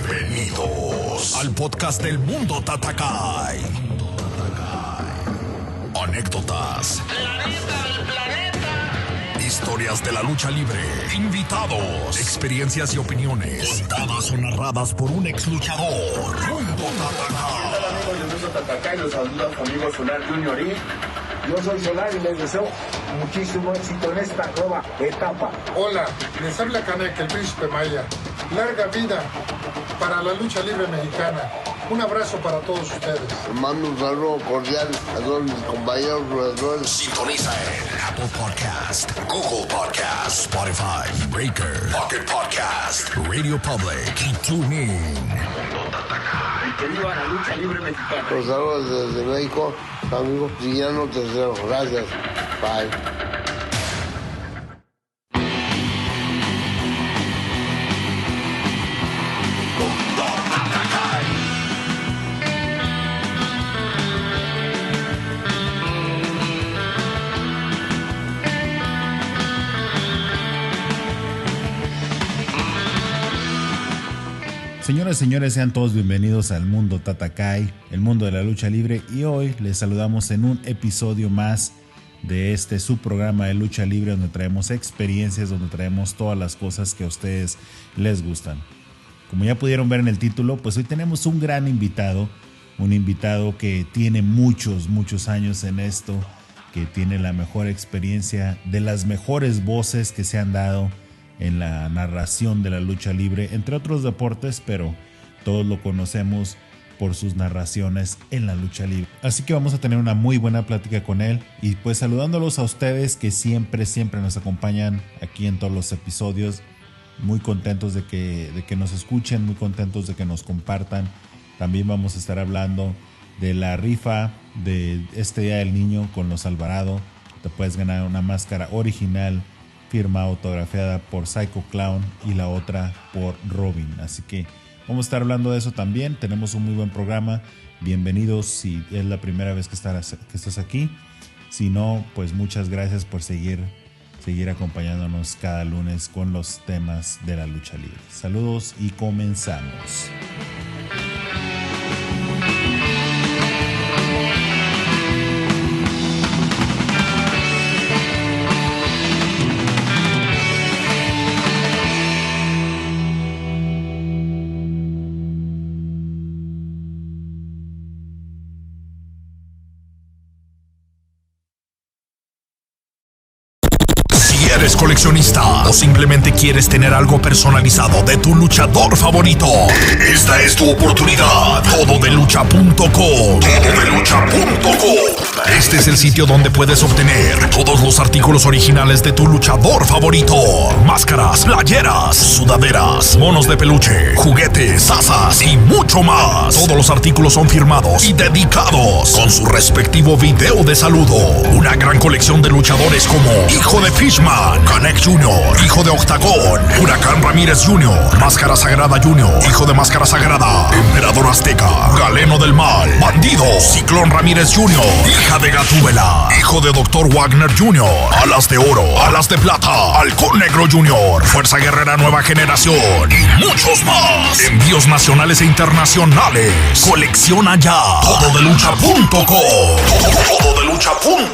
Bienvenidos al podcast del Mundo Tatakai. Anécdotas, historias de la lucha libre, invitados, experiencias y opiniones, contadas o narradas por un ex luchador. Mundo Tatakai. Hola amigos del Mundo Tatakai, los saluda su amigo Solar Junior y yo soy Solar y les deseo muchísimo éxito en esta nueva etapa. Hola, les habla Canek, el príncipe Maya. Larga vida para la lucha libre mexicana. Un abrazo para todos ustedes. Mando un saludo cordial a todos mis compañeros jugadores. Sintoniza en Apple Podcast, Google Podcast, Spotify, Breaker, Pocket Podcast, Radio Public y TuneIn. Que viva la lucha libre mexicana. Los saludos desde México, amigo Guillermo Tercero. Gracias. Bye. Señoras y señores, sean todos bienvenidos al Mundo Tatakai, el mundo de la lucha libre, y hoy les saludamos en un episodio más de este subprograma de lucha libre donde traemos experiencias, donde traemos todas las cosas que a ustedes les gustan. Como ya pudieron ver en el título, pues hoy tenemos un gran invitado, un invitado que tiene muchos años en esto, que tiene la mejor experiencia, de las mejores voces que se han dado en la narración de la lucha libre, entre otros deportes, pero todos lo conocemos por sus narraciones en la lucha libre. Así que vamos a tener una muy buena plática con él, y pues saludándolos a ustedes que siempre nos acompañan aquí en todos los episodios, muy contentos de que nos escuchen, muy contentos de que nos compartan. También vamos a estar hablando de la rifa de este Día del Niño con los Alvarado. Te puedes ganar una máscara original firma autografiada por Psycho Clown y la otra por Robin. Así que vamos a estar hablando de eso también. Tenemos un muy buen programa. Bienvenidos si es la primera vez que estás aquí. Si no, pues muchas gracias por seguir acompañándonos cada lunes con los temas de la lucha libre. Saludos y comenzamos. ¿Eres coleccionista o simplemente quieres tener algo personalizado de tu luchador favorito? Esta es tu oportunidad. Tododelucha.com. Tododelucha.com. Este es el sitio donde puedes obtener todos los artículos originales de tu luchador favorito. Máscaras, playeras, sudaderas, monos de peluche, juguetes, tazas y mucho más. Todos los artículos son firmados y dedicados con su respectivo video de saludo. Una gran colección de luchadores como Hijo de Fishman, Canek Jr., Hijo de Octagón, Huracán Ramírez Jr., Máscara Sagrada Jr., Hijo de Máscara Sagrada, Emperador Azteca, Galeno del Mal, Bandido, Ciclón Ramírez Jr., Hija de Gatúbela, Hijo de Dr. Wagner Jr., Alas de Oro, Alas de Plata, Halcón Negro Jr., Fuerza Guerrera Nueva Generación y muchos más. Envíos nacionales e internacionales. Colecciona ya. Tododelucha.com. Tododelucha.com.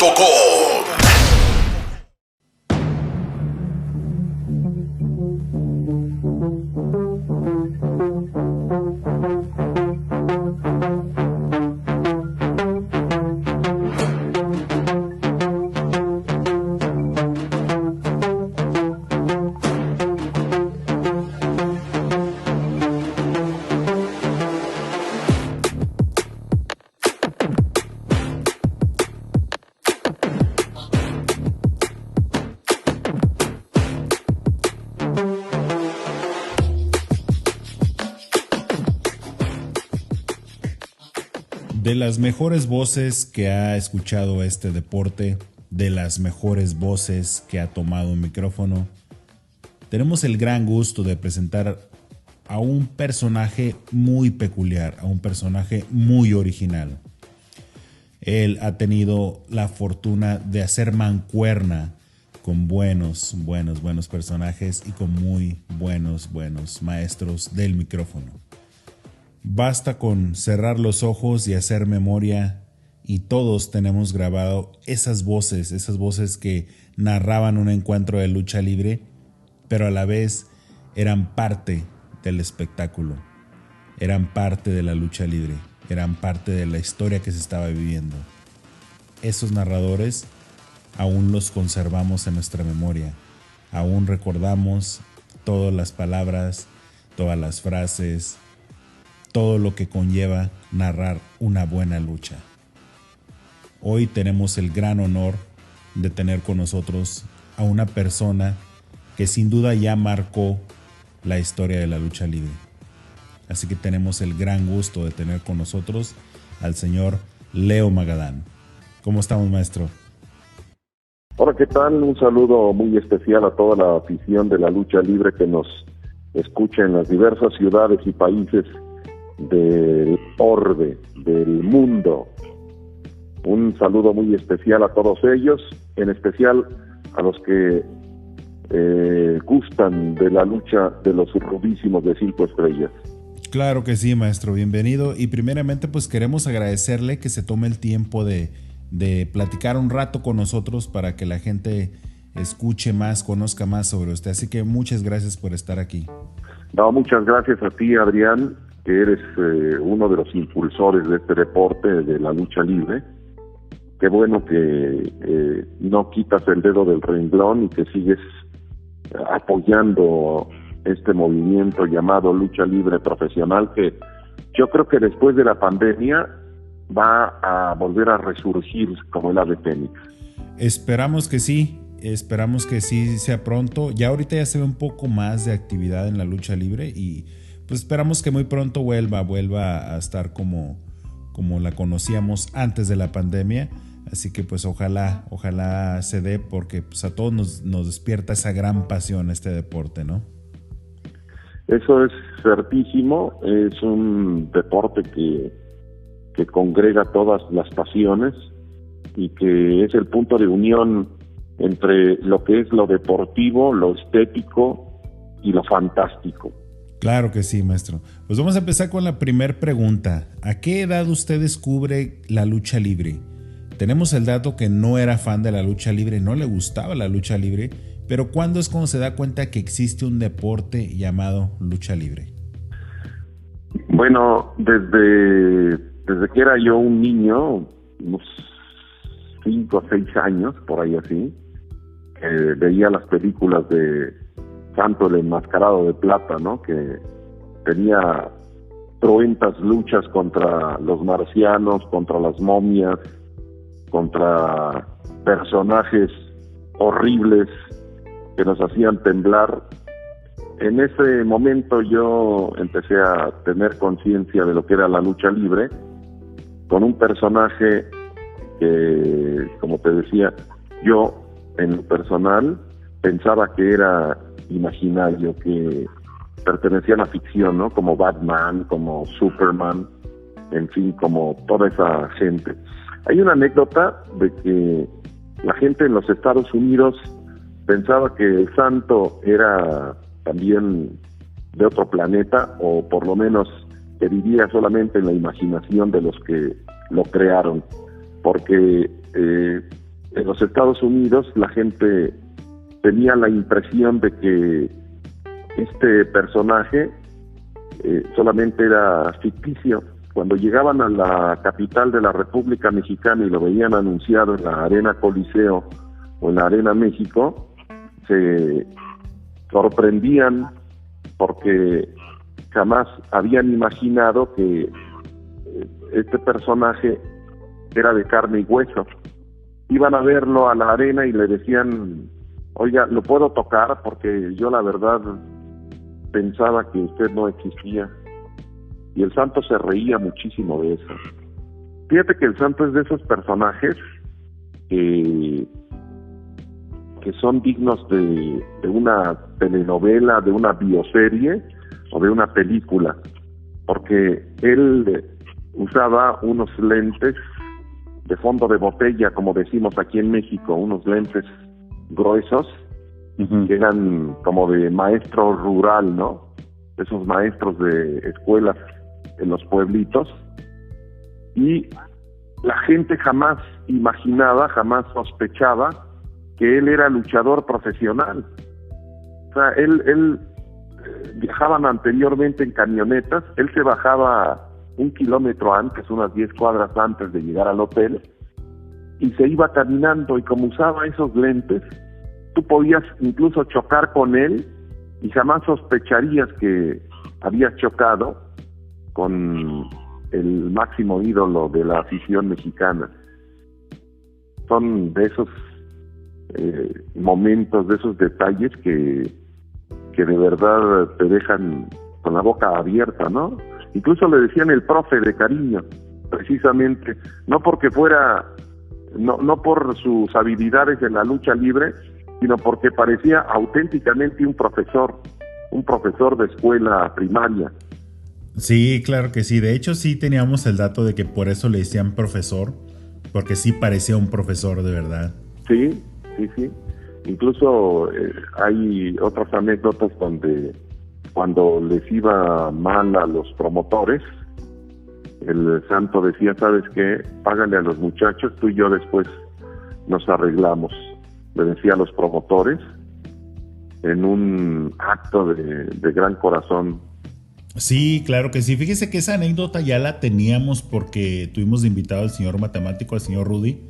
De las mejores voces que ha escuchado este deporte, de las mejores voces que ha tomado un micrófono, tenemos el gran gusto de presentar a un personaje muy peculiar, a un personaje muy original. Él ha tenido la fortuna de hacer mancuerna con buenos personajes y con muy buenos maestros del micrófono. Basta con cerrar los ojos y hacer memoria y todos tenemos grabado esas voces que narraban un encuentro de lucha libre, pero a la vez eran parte del espectáculo, eran parte de la lucha libre, eran parte de la historia que se estaba viviendo. Esos narradores aún los conservamos en nuestra memoria, aún recordamos todas las palabras, todas las frases, todo lo que conlleva narrar una buena lucha. Hoy tenemos el gran honor de tener con nosotros a una persona que sin duda ya marcó la historia de la lucha libre. Así que tenemos el gran gusto de tener con nosotros al señor Leo Magadán. ¿Cómo estamos, maestro? Hola, ¿qué tal? Un saludo muy especial a toda la afición de la lucha libre que nos escucha en las diversas ciudades y países del orbe, del mundo. Un saludo muy especial a todos ellos, en especial a los que gustan de la lucha de los rudísimos de 5 estrellas. Claro que sí, maestro, bienvenido. Y primeramente pues queremos agradecerle que se tome el tiempo de platicar un rato con nosotros para que la gente escuche más, conozca más sobre usted. Así que muchas gracias por estar aquí. No, muchas gracias a ti, Adrián, que eres uno de los impulsores de este deporte, de la lucha libre. Qué bueno que no quitas el dedo del renglón y que sigues apoyando este movimiento llamado lucha libre profesional, que yo creo que después de la pandemia va a volver a resurgir como el ave fénix. Esperamos que sí sea pronto. Ya ahorita ya se ve un poco más de actividad en la lucha libre y pues esperamos que muy pronto vuelva a estar como la conocíamos antes de la pandemia. Así que pues ojalá se dé, porque pues a todos nos despierta esa gran pasión este deporte, ¿no? Eso es certísimo, es un deporte que congrega todas las pasiones y que es el punto de unión entre lo que es lo deportivo, lo estético y lo fantástico. Claro que sí, maestro. Pues vamos a empezar con la primera pregunta. ¿A qué edad usted descubre la lucha libre? Tenemos el dato que no era fan de la lucha libre, no le gustaba la lucha libre, pero ¿cuándo es cuando se da cuenta que existe un deporte llamado lucha libre? Bueno, desde que era yo un niño, unos 5 o 6 años, por ahí así, veía las películas de Santo el Enmascarado de Plata, ¿no? Que tenía cruentas luchas contra los marcianos, contra las momias, contra personajes horribles que nos hacían temblar. En ese momento yo empecé a tener conciencia de lo que era la lucha libre, con un personaje que, como te decía, yo en lo personal pensaba que era imaginario, que pertenecía a la ficción, ¿no? Como Batman, como Superman, en fin, como toda esa gente. Hay una anécdota de que la gente en los Estados Unidos pensaba que el santo era también de otro planeta, o por lo menos que vivía solamente en la imaginación de los que lo crearon, porque en los Estados Unidos la gente tenía la impresión de que este personaje solamente era ficticio. Cuando llegaban a la capital de la República Mexicana y lo veían anunciado en la Arena Coliseo o en la Arena México, se sorprendían porque jamás habían imaginado que este personaje era de carne y hueso. Iban a verlo a la arena y le decían: oiga, ¿lo puedo tocar? Porque yo la verdad pensaba que usted no existía. Y el santo se reía muchísimo de eso. Fíjate que el santo es de esos personajes que son dignos de una telenovela, de una bioserie o de una película, porque él usaba unos lentes de fondo de botella, como decimos aquí en México, unos lentes gruesos, que eran como de maestro rural, ¿no? Esos maestros de escuelas en los pueblitos, y la gente jamás imaginaba, jamás sospechaba que él era luchador profesional. O sea, él viajaban anteriormente en camionetas, él se bajaba 1 kilómetro antes, unas 10 cuadras antes de llegar al hotel, y se iba caminando, y como usaba esos lentes, tú podías incluso chocar con él y jamás sospecharías que habías chocado con el máximo ídolo de la afición mexicana. Son de esos momentos, de esos detalles que de verdad te dejan con la boca abierta, ¿no? Incluso le decían el profe de cariño, precisamente, no porque fuera, no por sus habilidades en la lucha libre, sino porque parecía auténticamente un profesor de escuela primaria. Sí, claro que sí. De hecho, sí teníamos el dato de que por eso le decían profesor, porque sí parecía un profesor de verdad. Sí. Incluso hay otras anécdotas donde cuando les iba mal a los promotores, el santo decía, ¿sabes qué? Págale a los muchachos, tú y yo después nos arreglamos. Le decía a los promotores en un acto de gran corazón. Sí, claro que sí. Fíjese que esa anécdota ya la teníamos porque tuvimos de invitado al señor matemático, al señor Rudy,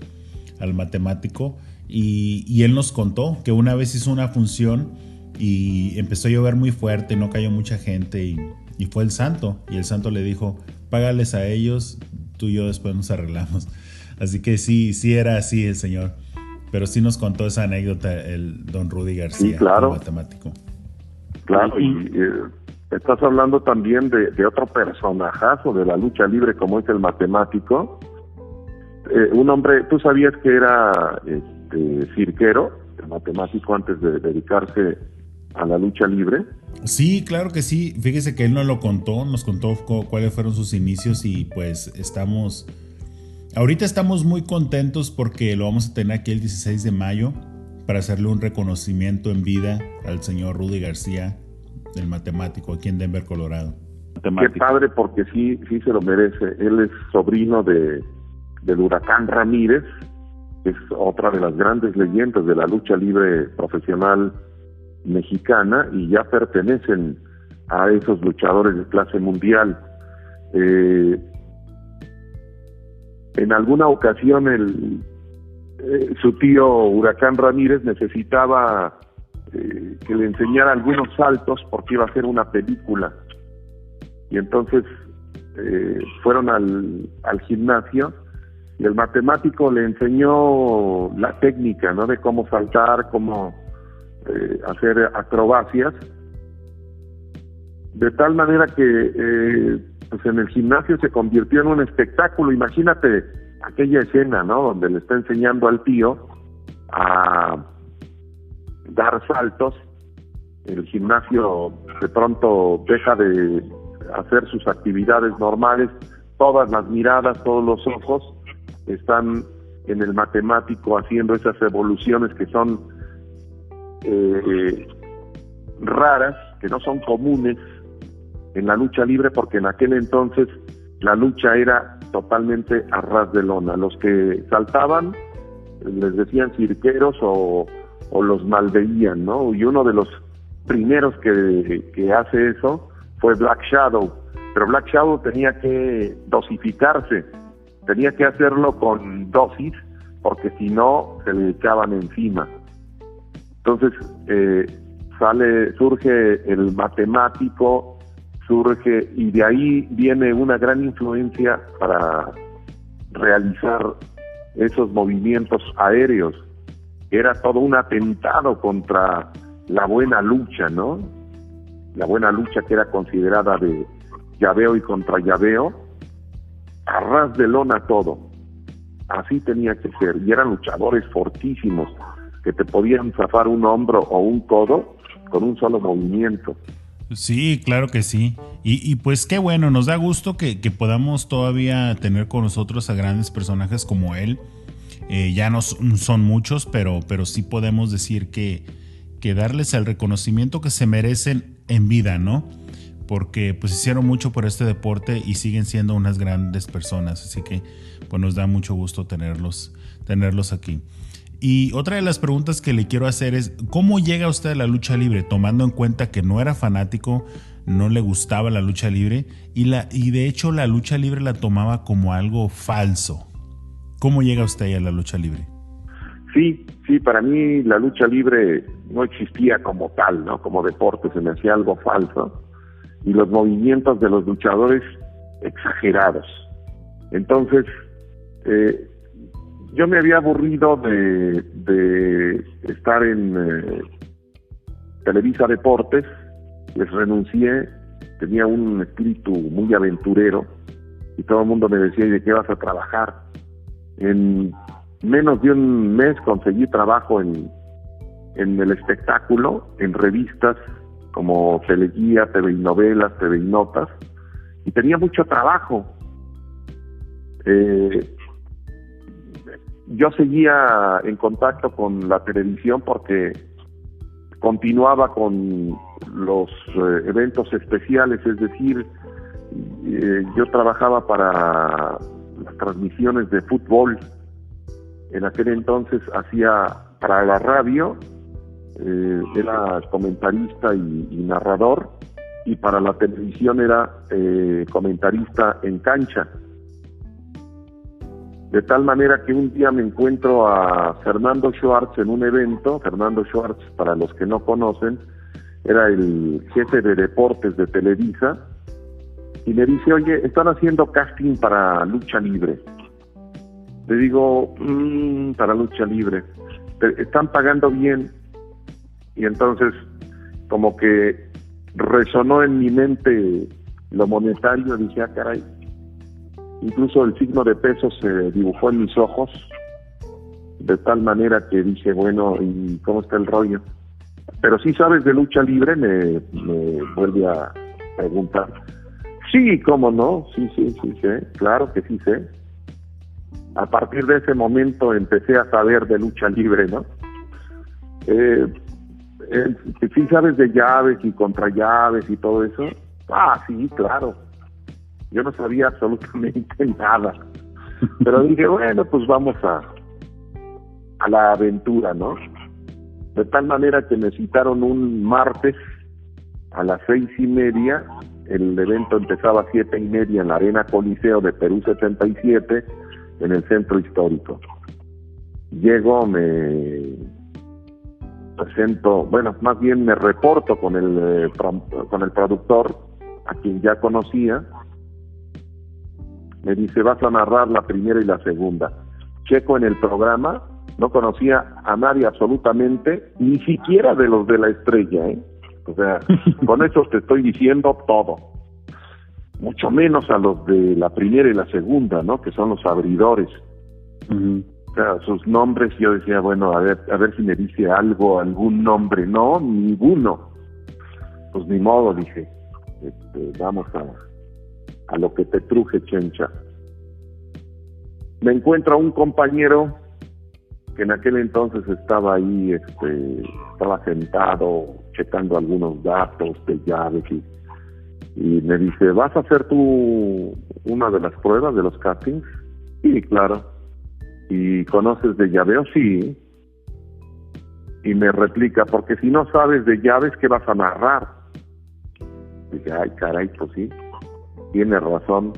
al matemático, y él nos contó que una vez hizo una función y empezó a llover muy fuerte, no cayó mucha gente y fue el santo, y el santo le dijo, págales a ellos, tú y yo después nos arreglamos. Así que sí era así el señor, pero sí nos contó esa anécdota el don Rudy García, sí, claro, el matemático. Claro, y estás hablando también de otro personajazo de la lucha libre como es el matemático. Un hombre, ¿tú sabías que era cirquero, el matemático, antes de dedicarse a la lucha libre? Sí, claro que sí. Fíjese que él nos contó cuáles fueron sus inicios, y pues ahorita estamos muy contentos porque lo vamos a tener aquí el 16 de mayo para hacerle un reconocimiento en vida al señor Rudy García, el matemático, aquí en Denver, Colorado. Qué padre, porque sí se lo merece. Él es sobrino del Huracán Ramírez, que es otra de las grandes leyendas de la lucha libre profesional mexicana, y ya pertenecen a esos luchadores de clase mundial. En alguna ocasión su tío Huracán Ramírez necesitaba que le enseñara algunos saltos porque iba a hacer una película, y entonces fueron al gimnasio, y el matemático le enseñó la técnica, ¿no?, de cómo saltar, cómo hacer acrobacias, de tal manera que pues en el gimnasio se convirtió en un espectáculo. Imagínate aquella escena, ¿no?, donde le está enseñando al tío a dar saltos. El gimnasio de pronto deja de hacer sus actividades normales, todas las miradas, todos los ojos están en el matemático haciendo esas evoluciones que son raras, que no son comunes en la lucha libre, porque en aquel entonces la lucha era totalmente a ras de lona. Los que saltaban les decían cirqueros o los malveían, ¿no? Y uno de los primeros que hace eso fue Black Shadow, pero Black Shadow tenía que dosificarse, tenía que hacerlo con dosis, porque si no se le echaban encima. Entonces surge el matemático, y de ahí viene una gran influencia para realizar esos movimientos aéreos. Era todo un atentado contra la buena lucha, ¿no? La buena lucha, que era considerada de llaveo y contra llaveo, a ras de lona todo. Así tenía que ser, y eran luchadores fortísimos que te podían zafar un hombro o un codo con un solo movimiento. Sí, claro que sí. Y pues qué bueno, nos da gusto que podamos todavía tener con nosotros a grandes personajes como él. Ya no son muchos, pero sí podemos decir que darles el reconocimiento que se merecen en vida, ¿no? porque pues hicieron mucho por este deporte y siguen siendo unas grandes personas, así que pues nos da mucho gusto tenerlos aquí. Y otra de las preguntas que le quiero hacer es, ¿cómo llega usted a la lucha libre? Tomando en cuenta que no era fanático, no le gustaba la lucha libre y de hecho la lucha libre la tomaba como algo falso. ¿Cómo llega usted ahí a la lucha libre? Sí, para mí la lucha libre no existía como tal, ¿no? Como deporte, se me hacía algo falso. Y los movimientos de los luchadores exagerados. Entonces, yo me había aburrido de estar en Televisa Deportes, les renuncié, tenía un espíritu muy aventurero y todo el mundo me decía, ¿y de qué vas a trabajar? En menos de un mes conseguí trabajo en el espectáculo, en revistas como Teleguía, TV y Novelas, TV y Notas, y tenía mucho trabajo. Yo seguía en contacto con la televisión porque continuaba con los eventos especiales, es decir, yo trabajaba para las transmisiones de fútbol. En aquel entonces hacía para la radio, era comentarista y narrador, y para la televisión era comentarista en cancha. De tal manera que un día me encuentro a Fernando Schwartz en un evento. Fernando Schwartz, para los que no conocen, era el jefe de deportes de Televisa, y me dice, oye, están haciendo casting para lucha libre. Le digo, para lucha libre, están pagando bien. Y entonces, como que resonó en mi mente lo monetario, dije, caray. Incluso el signo de peso se dibujó en mis ojos, de tal manera que dije, bueno, ¿y cómo está el rollo? Pero sí sabes de lucha libre, me vuelve a preguntar. Sí, ¿cómo no? Sí sé, claro que sí sé. A partir de ese momento empecé a saber de lucha libre, ¿no? Sí sabes de llaves y contra llaves y todo eso. Sí, claro. Yo no sabía absolutamente nada. Pero dije, bueno, pues vamos a la aventura, ¿no? De tal manera que me citaron un martes a las 6:30. El evento empezaba a 7:30 en la Arena Coliseo de Perú 77, en el centro histórico. Llego, me presento, bueno, más bien me reporto con el productor, a quien ya conocía. Me dice, vas a narrar la primera y la segunda. Checo en el programa, no conocía a nadie absolutamente, ni siquiera de los de la estrella, ¿eh? O sea, con eso te estoy diciendo todo. Mucho menos a los de la primera y la segunda, ¿no? Que son los abridores. Uh-huh. O sea, sus nombres, yo decía, bueno, a ver si me dice algo, algún nombre. No, ninguno. Pues ni modo, dije. Vamos a lo que te truje, Chencha. Me encuentro a un compañero que en aquel entonces estaba ahí, estaba sentado checando algunos datos de llaves y me dice, ¿vas a hacer tú una de las pruebas de los castings? Sí, claro. ¿Y conoces de llaveo? Sí. Y me replica, porque si no sabes de llaves, ¿qué vas a narrar? Dije, ay, caray, pues sí, tiene razón.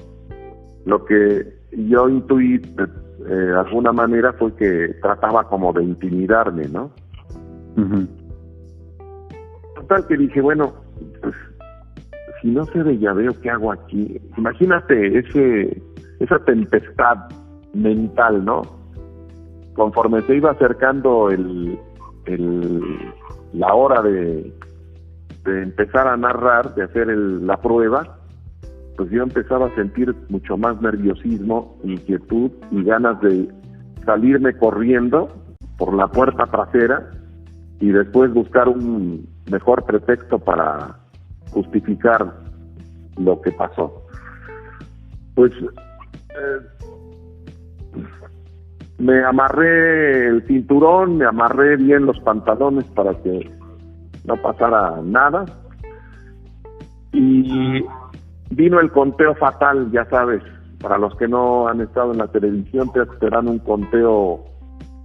Lo que yo intuí de alguna manera fue que trataba como de intimidarme, ¿no? Uh-huh. Total que dije, bueno, pues si no sé de llaveo, ¿qué hago aquí? Imagínate esa tempestad mental, ¿no? Conforme se iba acercando la hora de empezar a narrar, de hacer la prueba, pues yo empezaba a sentir mucho más nerviosismo, inquietud y ganas de salirme corriendo por la puerta trasera y después buscar un mejor pretexto para justificar lo que pasó. Pues me amarré el cinturón, me amarré bien los pantalones para que no pasara nada Y vino el conteo fatal, ya sabes, para los que no han estado en la televisión, te dan un conteo,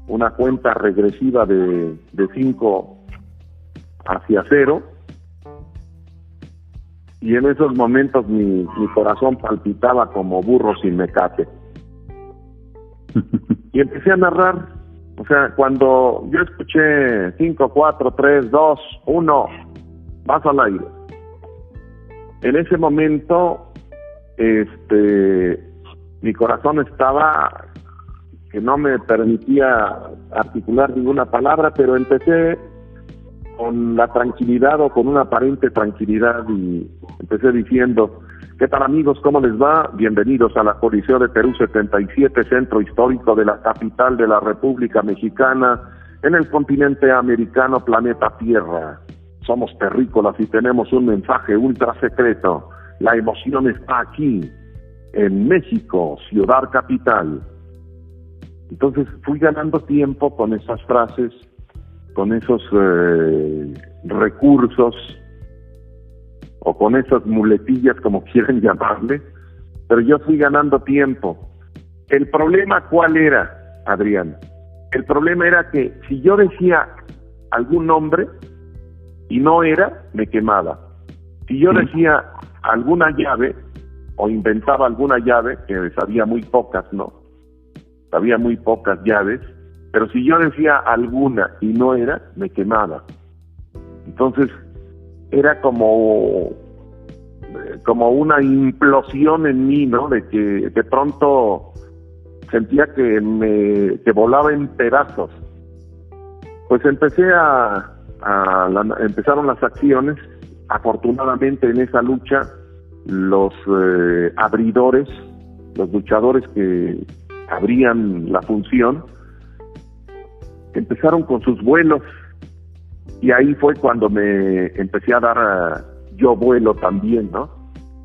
una cuenta regresiva de 5 hacia 0, y en esos momentos mi corazón palpitaba como burro sin mecate. Y empecé a narrar, o sea, cuando yo escuché 5, 4, 3, 2, 1, vas al aire. En ese momento, mi corazón estaba que no me permitía articular ninguna palabra, pero empecé con la tranquilidad o con una aparente tranquilidad y empecé diciendo: ¿qué tal, amigos? ¿Cómo les va? Bienvenidos a la Coliseo de Perú 77, centro histórico de la capital de la República Mexicana, en el continente americano, planeta Tierra. Somos terrícolas y tenemos un mensaje ultra secreto. La emoción está aquí, en México, ciudad capital. Entonces fui ganando tiempo con esas frases, con esos recursos, o con esas muletillas, como quieran llamarle, pero yo fui ganando tiempo. ¿El problema cuál era, Adrián? El problema era que si yo decía algún nombre y no era, me quemaba. Si yo decía alguna llave, o inventaba alguna llave, que sabía muy pocas, ¿no? Sabía muy pocas llaves, pero si yo decía alguna y no era, me quemaba. Entonces, era como una implosión en mí, ¿no? De que de pronto sentía que volaba en pedazos. Pues empezaron las acciones. Afortunadamente en esa lucha, los abridores, los luchadores que abrían la función, empezaron con sus vuelos, y ahí fue cuando me empecé a dar yo vuelo también, ¿no?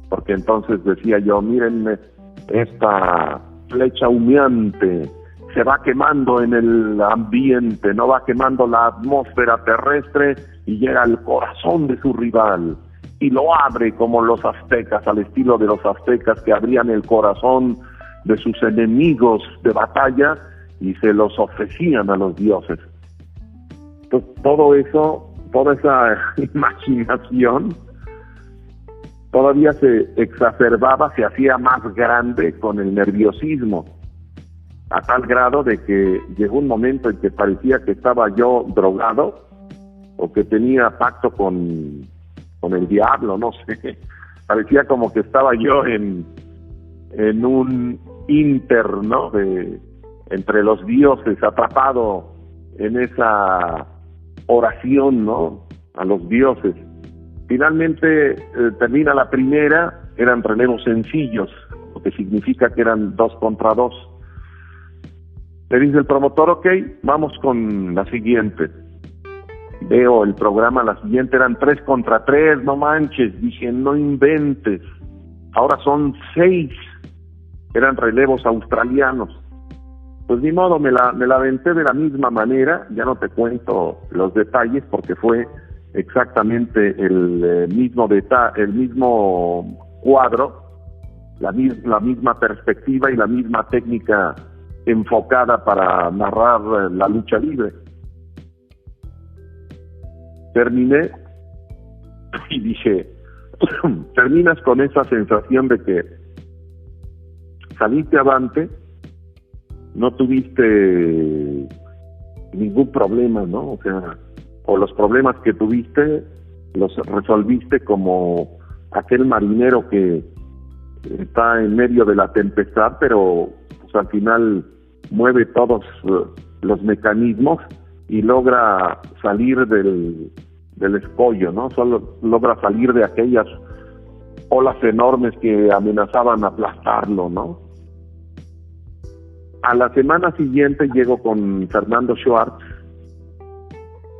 Porque entonces decía yo: miren, esta flecha humeante se va quemando en el ambiente, no va quemando la atmósfera terrestre y llega al corazón de su rival y lo abre como los aztecas, al estilo de los aztecas que abrían el corazón de sus enemigos de batalla y se los ofrecían a los dioses. Entonces, todo eso, toda esa imaginación todavía se exacerbaba, se hacía más grande con el nerviosismo, a tal grado de que llegó un momento en que parecía que estaba yo drogado o que tenía pacto con el diablo, no sé. Parecía como que estaba yo en un inter, ¿no? Entre los dioses, atrapado en esa oración, ¿no? A los dioses. Finalmente termina la primera, eran relevos sencillos, lo que significa que eran 2 contra 2. Le dice el promotor: ok, vamos con la siguiente. Veo el programa, la siguiente eran 3 contra 3, no manches, dije, no inventes. Ahora son 6, eran relevos australianos. Pues ni modo, me la aventé de la misma manera. Ya no te cuento los detalles porque fue exactamente el mismo cuadro, la misma perspectiva y la misma técnica enfocada para narrar la lucha libre. Terminé y dije, terminas con esa sensación de que saliste avante, no tuviste ningún problema, ¿no? O sea, o los problemas que tuviste los resolviste como aquel marinero que está en medio de la tempestad, pero pues, al final mueve todos los mecanismos y logra salir del escollo, ¿no? Solo logra salir de aquellas olas enormes que amenazaban aplastarlo, ¿no? A la semana siguiente llego con Fernando Schwartz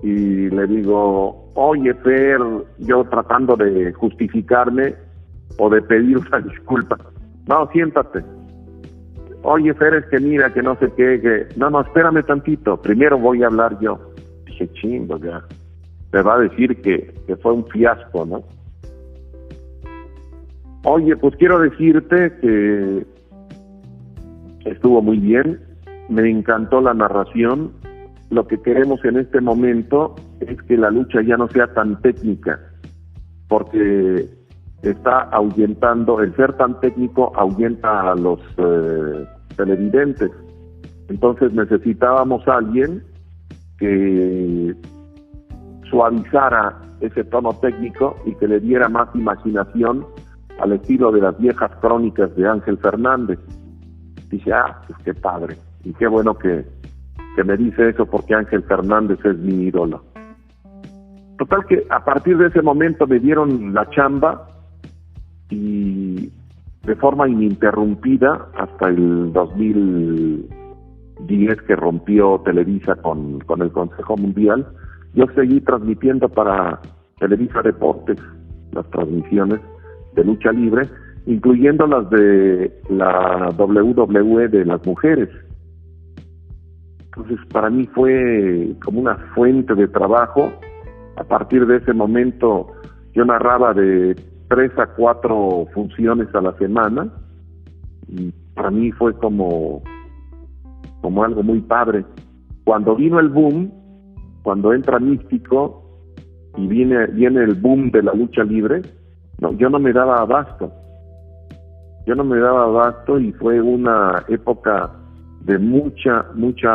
y le digo: oye, Fer, yo tratando de justificarme o de pedir una disculpa. No, siéntate. Oye, Fer, es que mira, que no sé qué, que... No, espérame tantito, primero voy a hablar yo. Dije, chingo, ya. Me va a decir que fue un fiasco, ¿no? Oye, pues quiero decirte que estuvo muy bien, me encantó la narración. Lo que queremos en este momento es que la lucha ya no sea tan técnica, porque está ahuyentando, el ser tan técnico ahuyenta a los televidentes. Entonces necesitábamos a alguien que suavizara ese tono técnico y que le diera más imaginación al estilo de las viejas crónicas de Ángel Fernández. Dije, pues qué padre, y qué bueno que me dice eso, porque Ángel Fernández es mi ídolo. Total que a partir de ese momento me dieron la chamba y de forma ininterrumpida hasta el 2010, que rompió Televisa con el Consejo Mundial. Yo seguí transmitiendo para Televisa Deportes las transmisiones de lucha libre, incluyendo las de la WWE de las mujeres. Entonces para mí fue como una fuente de trabajo. A partir de ese momento yo narraba de 3 a 4 funciones a la semana, y para mí fue como algo muy padre. Cuando vino el boom, cuando entra Místico y viene el boom de la lucha libre, yo no me daba abasto. Y fue una época de mucha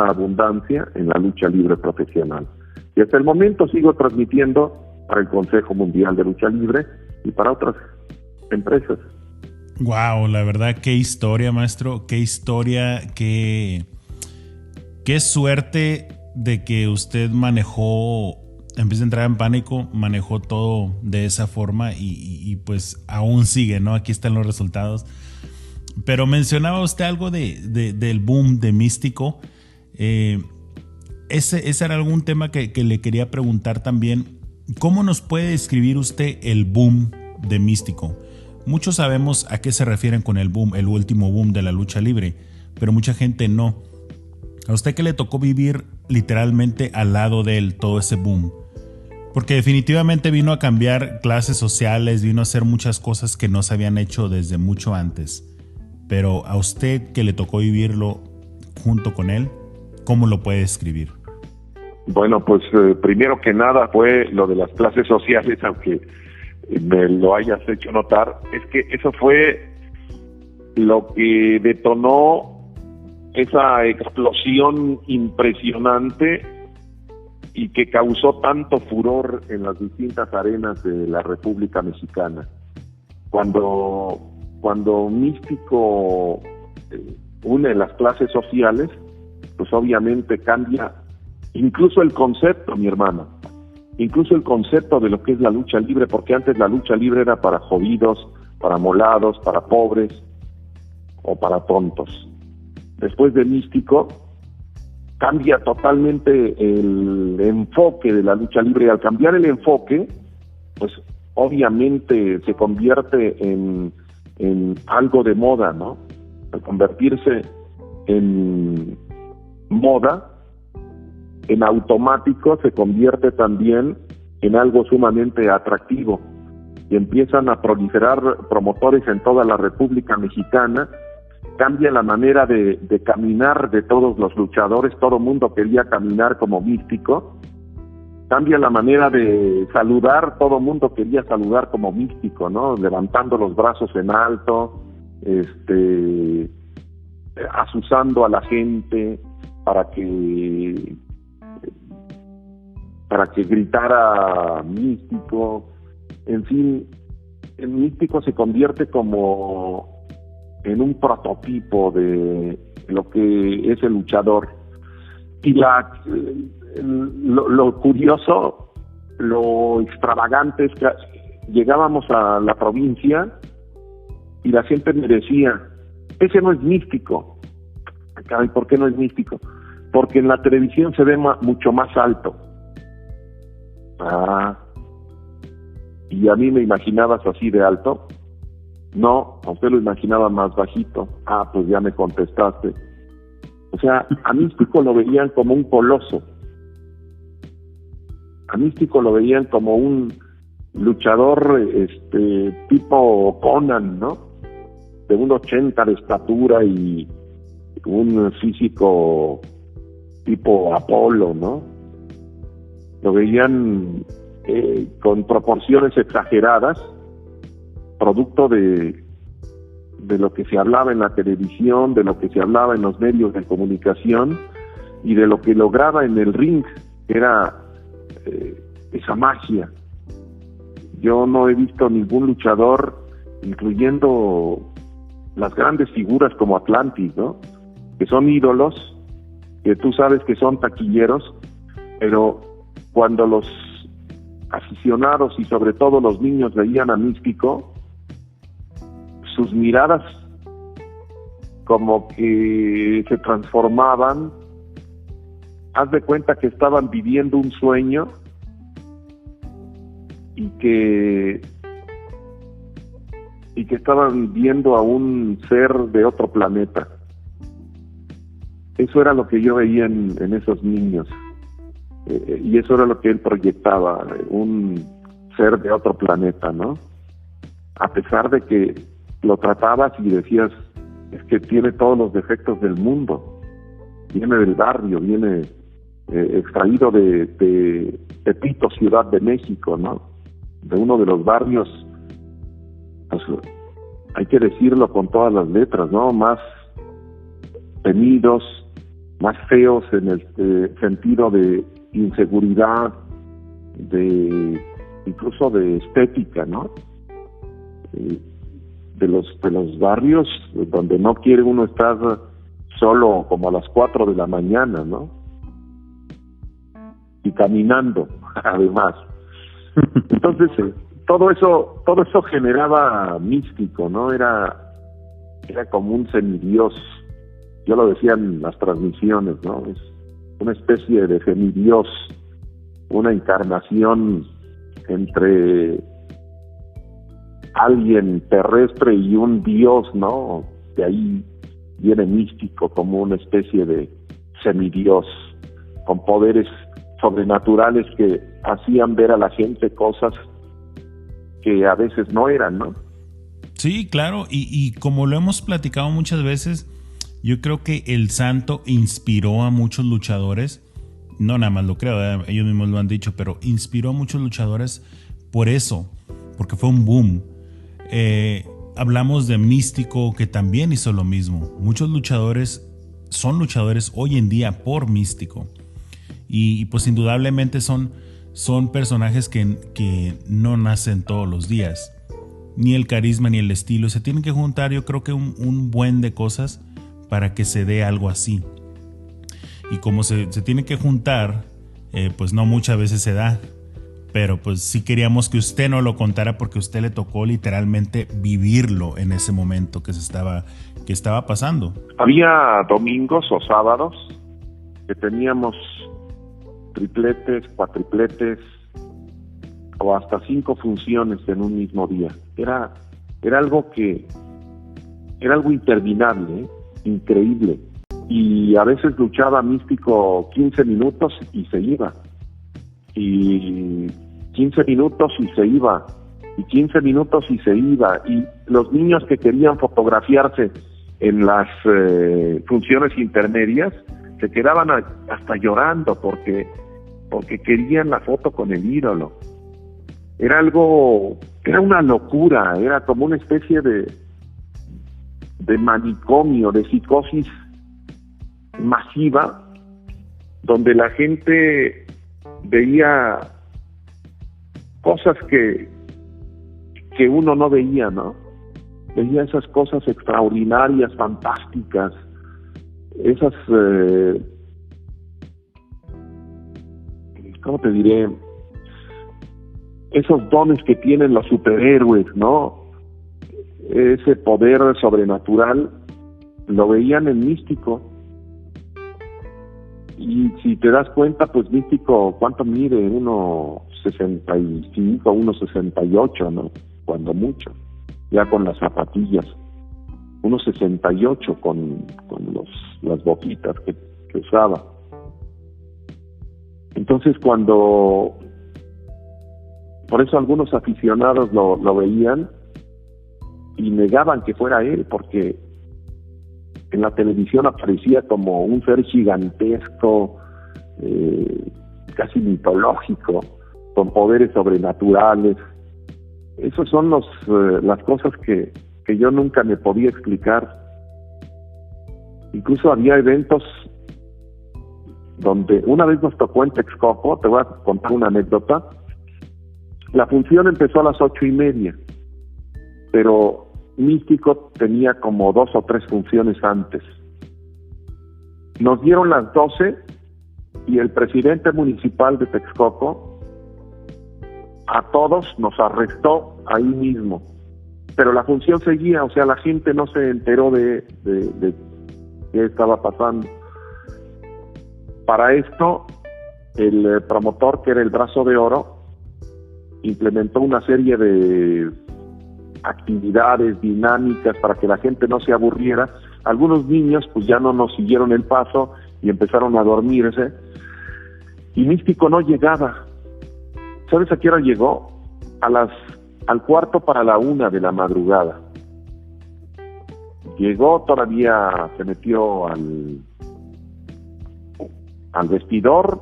abundancia en la lucha libre profesional. Y hasta el momento sigo transmitiendo para el Consejo Mundial de Lucha Libre y para otras empresas. Wow, la verdad, qué historia, maestro, qué historia, qué suerte de que usted manejó, en vez de entrar en pánico, manejó todo de esa forma y pues aún sigue, ¿no? Aquí están los resultados. Pero mencionaba usted algo del boom de Místico. Ese era algún tema que le quería preguntar también. ¿Cómo nos puede describir usted el boom de Místico? Muchos sabemos a qué se refieren con el boom, el último boom de la lucha libre, pero mucha gente no. A usted que le tocó vivir literalmente al lado de él todo ese boom, porque definitivamente vino a cambiar clases sociales, vino a hacer muchas cosas que no se habían hecho desde mucho antes. Pero a usted que le tocó vivirlo junto con él, ¿cómo lo puede describir? Bueno, pues primero que nada fue lo de las clases sociales, aunque me lo hayas hecho notar, es que eso fue lo que detonó esa explosión impresionante y que causó tanto furor en las distintas arenas de la República Mexicana. Cuando Místico une las clases sociales, pues obviamente cambia incluso el concepto, mi hermano, incluso el concepto de lo que es la lucha libre, porque antes la lucha libre era para jodidos, para molados, para pobres o para tontos. Después de Místico cambia totalmente el enfoque de la lucha libre, y al cambiar el enfoque, pues obviamente se convierte en algo de moda, ¿no? Al convertirse en moda, en automático se convierte también en algo sumamente atractivo, y empiezan a proliferar promotores en toda la República Mexicana. Cambia la manera de caminar de todos los luchadores, todo el mundo quería caminar como Místico. Cambia la manera de saludar, todo el mundo quería saludar como Místico, ¿no? Levantando los brazos en alto, asusando a la gente para que gritara Místico. En fin, el Místico se convierte como en un prototipo de lo que es el luchador. Y lo curioso, lo extravagante es que llegábamos a la provincia y la gente me decía, ese no es Místico. Caray, ¿por qué no es Místico? Porque en la televisión se ve mucho más alto. ¿Y a mí me imaginabas así de alto? No, a usted lo imaginaba más bajito. Pues ya me contestaste. O sea, a Místico lo veían como un coloso. A Místico lo veían como un luchador tipo Conan, ¿no? De 1.80 de estatura y un físico tipo Apolo, ¿no? Lo veían con proporciones exageradas, producto de lo que se hablaba en la televisión, de lo que se hablaba en los medios de comunicación y de lo que lograba en el ring, que era esa magia. Yo no he visto ningún luchador, incluyendo las grandes figuras como Atlantis, ¿no? Que son ídolos, que tú sabes que son taquilleros, pero cuando los aficionados y sobre todo los niños veían a Místico, sus miradas como que se transformaban. Haz de cuenta que estaban viviendo un sueño y que estaban viendo a un ser de otro planeta. Eso era lo que yo veía en esos niños, y eso era lo que él proyectaba, un ser de otro planeta, ¿no? A pesar de que lo tratabas y decías, es que tiene todos los defectos del mundo, viene del barrio, viene extraído de Tepito, Ciudad de México, ¿no? De uno de los barrios, pues, hay que decirlo con todas las letras, ¿no? Más temidos, más feos en el sentido de inseguridad, incluso de estética, ¿no? De los barrios donde no quiere uno estar solo como a las 4 de la mañana, ¿no? Y caminando, además. Entonces, todo eso generaba Místico, ¿no? Era como un semidios. Yo lo decía en las transmisiones, ¿no? Es una especie de semidios, una encarnación entre alguien terrestre y un dios, ¿no? De ahí viene Místico como una especie de semidios con poderes sobrenaturales que hacían ver a la gente cosas que a veces no eran, ¿no? Sí, claro, y como lo hemos platicado muchas veces, yo creo que el santo inspiró a muchos luchadores, no nada más lo creo, ellos mismos lo han dicho, pero inspiró a muchos luchadores por eso, porque fue un boom. Hablamos de Místico, que también hizo lo mismo. Muchos luchadores son luchadores hoy en día por Místico. Y pues indudablemente son personajes que no nacen todos los días. Ni el carisma ni el estilo. Se tienen que juntar, yo creo que un buen de cosas para que se dé algo así. Y como se tiene que juntar, pues no muchas veces se da. Pero pues sí queríamos que usted nos lo contara porque a usted le tocó literalmente vivirlo en ese momento que estaba pasando. Había domingos o sábados que teníamos tripletes, cuatripletes o hasta 5 funciones en un mismo día. Era algo interminable, increíble. Y a veces luchaba Místico 15 minutos y se iba. Y 15 minutos y se iba. Y 15 minutos y se iba. Y los niños que querían fotografiarse en las funciones intermedias se quedaban hasta llorando porque querían la foto con el ídolo. Era una locura, era como una especie de manicomio, de psicosis masiva, donde la gente veía cosas que uno no veía, ¿no? Veía esas cosas extraordinarias, fantásticas, esas, ¿cómo te diré? Esos dones que tienen los superhéroes, ¿no? Ese poder sobrenatural lo veían en Místico. Y si te das cuenta, pues Místico, ¿cuánto mide? 1.65, 1.68, ¿no? Cuando mucho, ya con las zapatillas. 1.68 con las boquitas que usaba. Entonces cuando Por eso algunos aficionados lo veían y negaban que fuera él, porque en la televisión aparecía como un ser gigantesco, casi mitológico, con poderes sobrenaturales. Esas son las cosas que yo nunca me podía explicar. Incluso había eventos donde una vez nos tocó en Texcoco. Te voy a contar una anécdota. La función empezó a las 8:30, pero Místico tenía como 2 o 3 funciones antes. Nos dieron las 12 y el presidente municipal de Texcoco a todos nos arrestó ahí mismo, pero la función seguía, o sea, la gente no se enteró de qué estaba pasando. Para esto, el promotor, que era el Brazo de Oro, implementó una serie de actividades dinámicas para que la gente no se aburriera. Algunos niños pues ya no nos siguieron el paso y empezaron a dormirse, y Místico no llegaba. ¿Sabes a qué hora llegó? Al 1:45 de la madrugada. Llegó, todavía se metió al vestidor,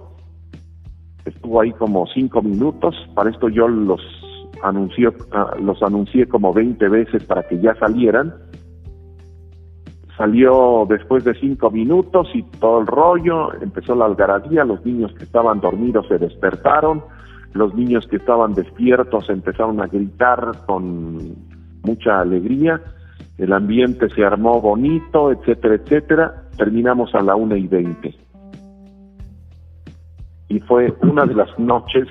estuvo ahí como 5 minutos. Para esto yo los anuncié como 20 veces para que ya salieran. Salió después de 5 minutos y todo el rollo, empezó la algarabía. Los niños que estaban dormidos se despertaron, los niños que estaban despiertos empezaron a gritar con mucha alegría, el ambiente se armó bonito, etcétera, etcétera. Terminamos a la 1:20. Y fue una de las noches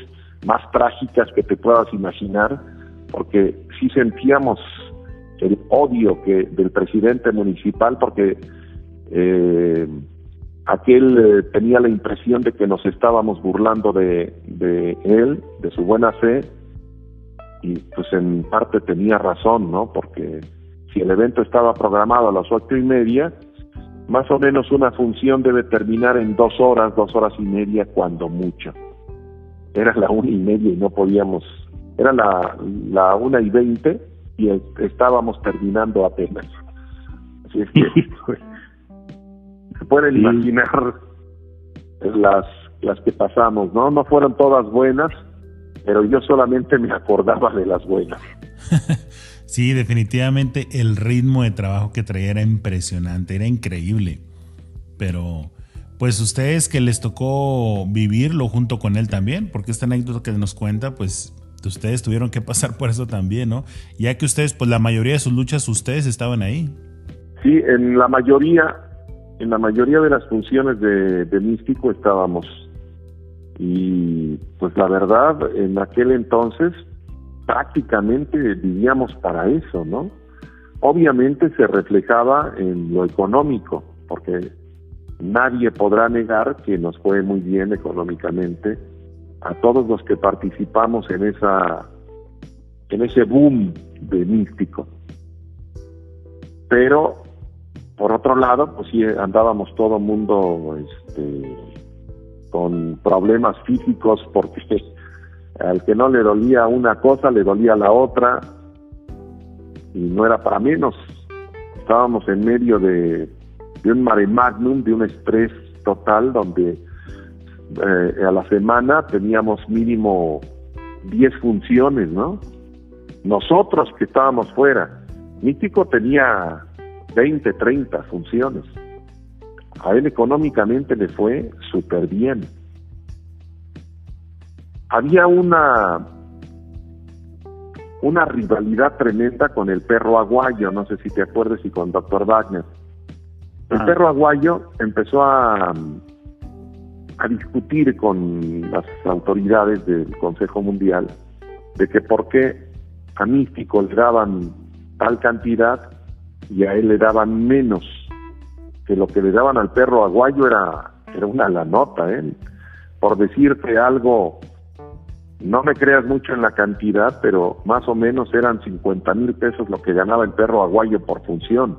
más trágicas que te puedas imaginar, porque sí sentíamos el odio del presidente municipal, porque aquel tenía la impresión de que nos estábamos burlando de él, de su buena fe, y pues en parte tenía razón, ¿no? Porque si el evento estaba programado a las 8:30, más o menos una función debe terminar en 2 horas, 2 horas y media, cuando mucho. Era la 1:30 y no podíamos. Era la 1:20 y estábamos terminando apenas. Así es que se pueden imaginar las que pasamos, ¿no? No fueron todas buenas, pero yo solamente me acordaba de las buenas. Sí, definitivamente el ritmo de trabajo que traía era impresionante, era increíble. Pero pues ustedes que les tocó vivirlo junto con él también, porque esta anécdota que nos cuenta, pues ustedes tuvieron que pasar por eso también, ¿no? Ya que ustedes, pues la mayoría de sus luchas, ustedes estaban ahí. Sí, en la mayoría de las funciones de Místico estábamos. Y pues la verdad, en aquel entonces prácticamente vivíamos para eso, ¿no? Obviamente se reflejaba en lo económico, porque nadie podrá negar que nos fue muy bien económicamente a todos los que participamos en ese boom de Místico. Pero por otro lado, pues sí andábamos todo mundo con problemas físicos, porque al que no le dolía una cosa, le dolía la otra, y no era para menos. Estábamos en medio de un mare magnum, de un estrés total, donde a la semana teníamos mínimo 10 funciones, ¿no? Nosotros que estábamos fuera, Místico tenía 20, 30 funciones. A él económicamente le fue súper bien. Había una rivalidad tremenda con el Perro Aguayo, no sé si te acuerdas, y con Dr. Wagner. El Perro Aguayo empezó a discutir con las autoridades del Consejo Mundial de que por qué a Místico le daban tal cantidad y a él le daban menos, que lo que le daban al Perro Aguayo era una lanota, ¿eh? Por decirte algo, no me creas mucho en la cantidad, pero más o menos eran 50,000 pesos lo que ganaba el Perro Aguayo por función.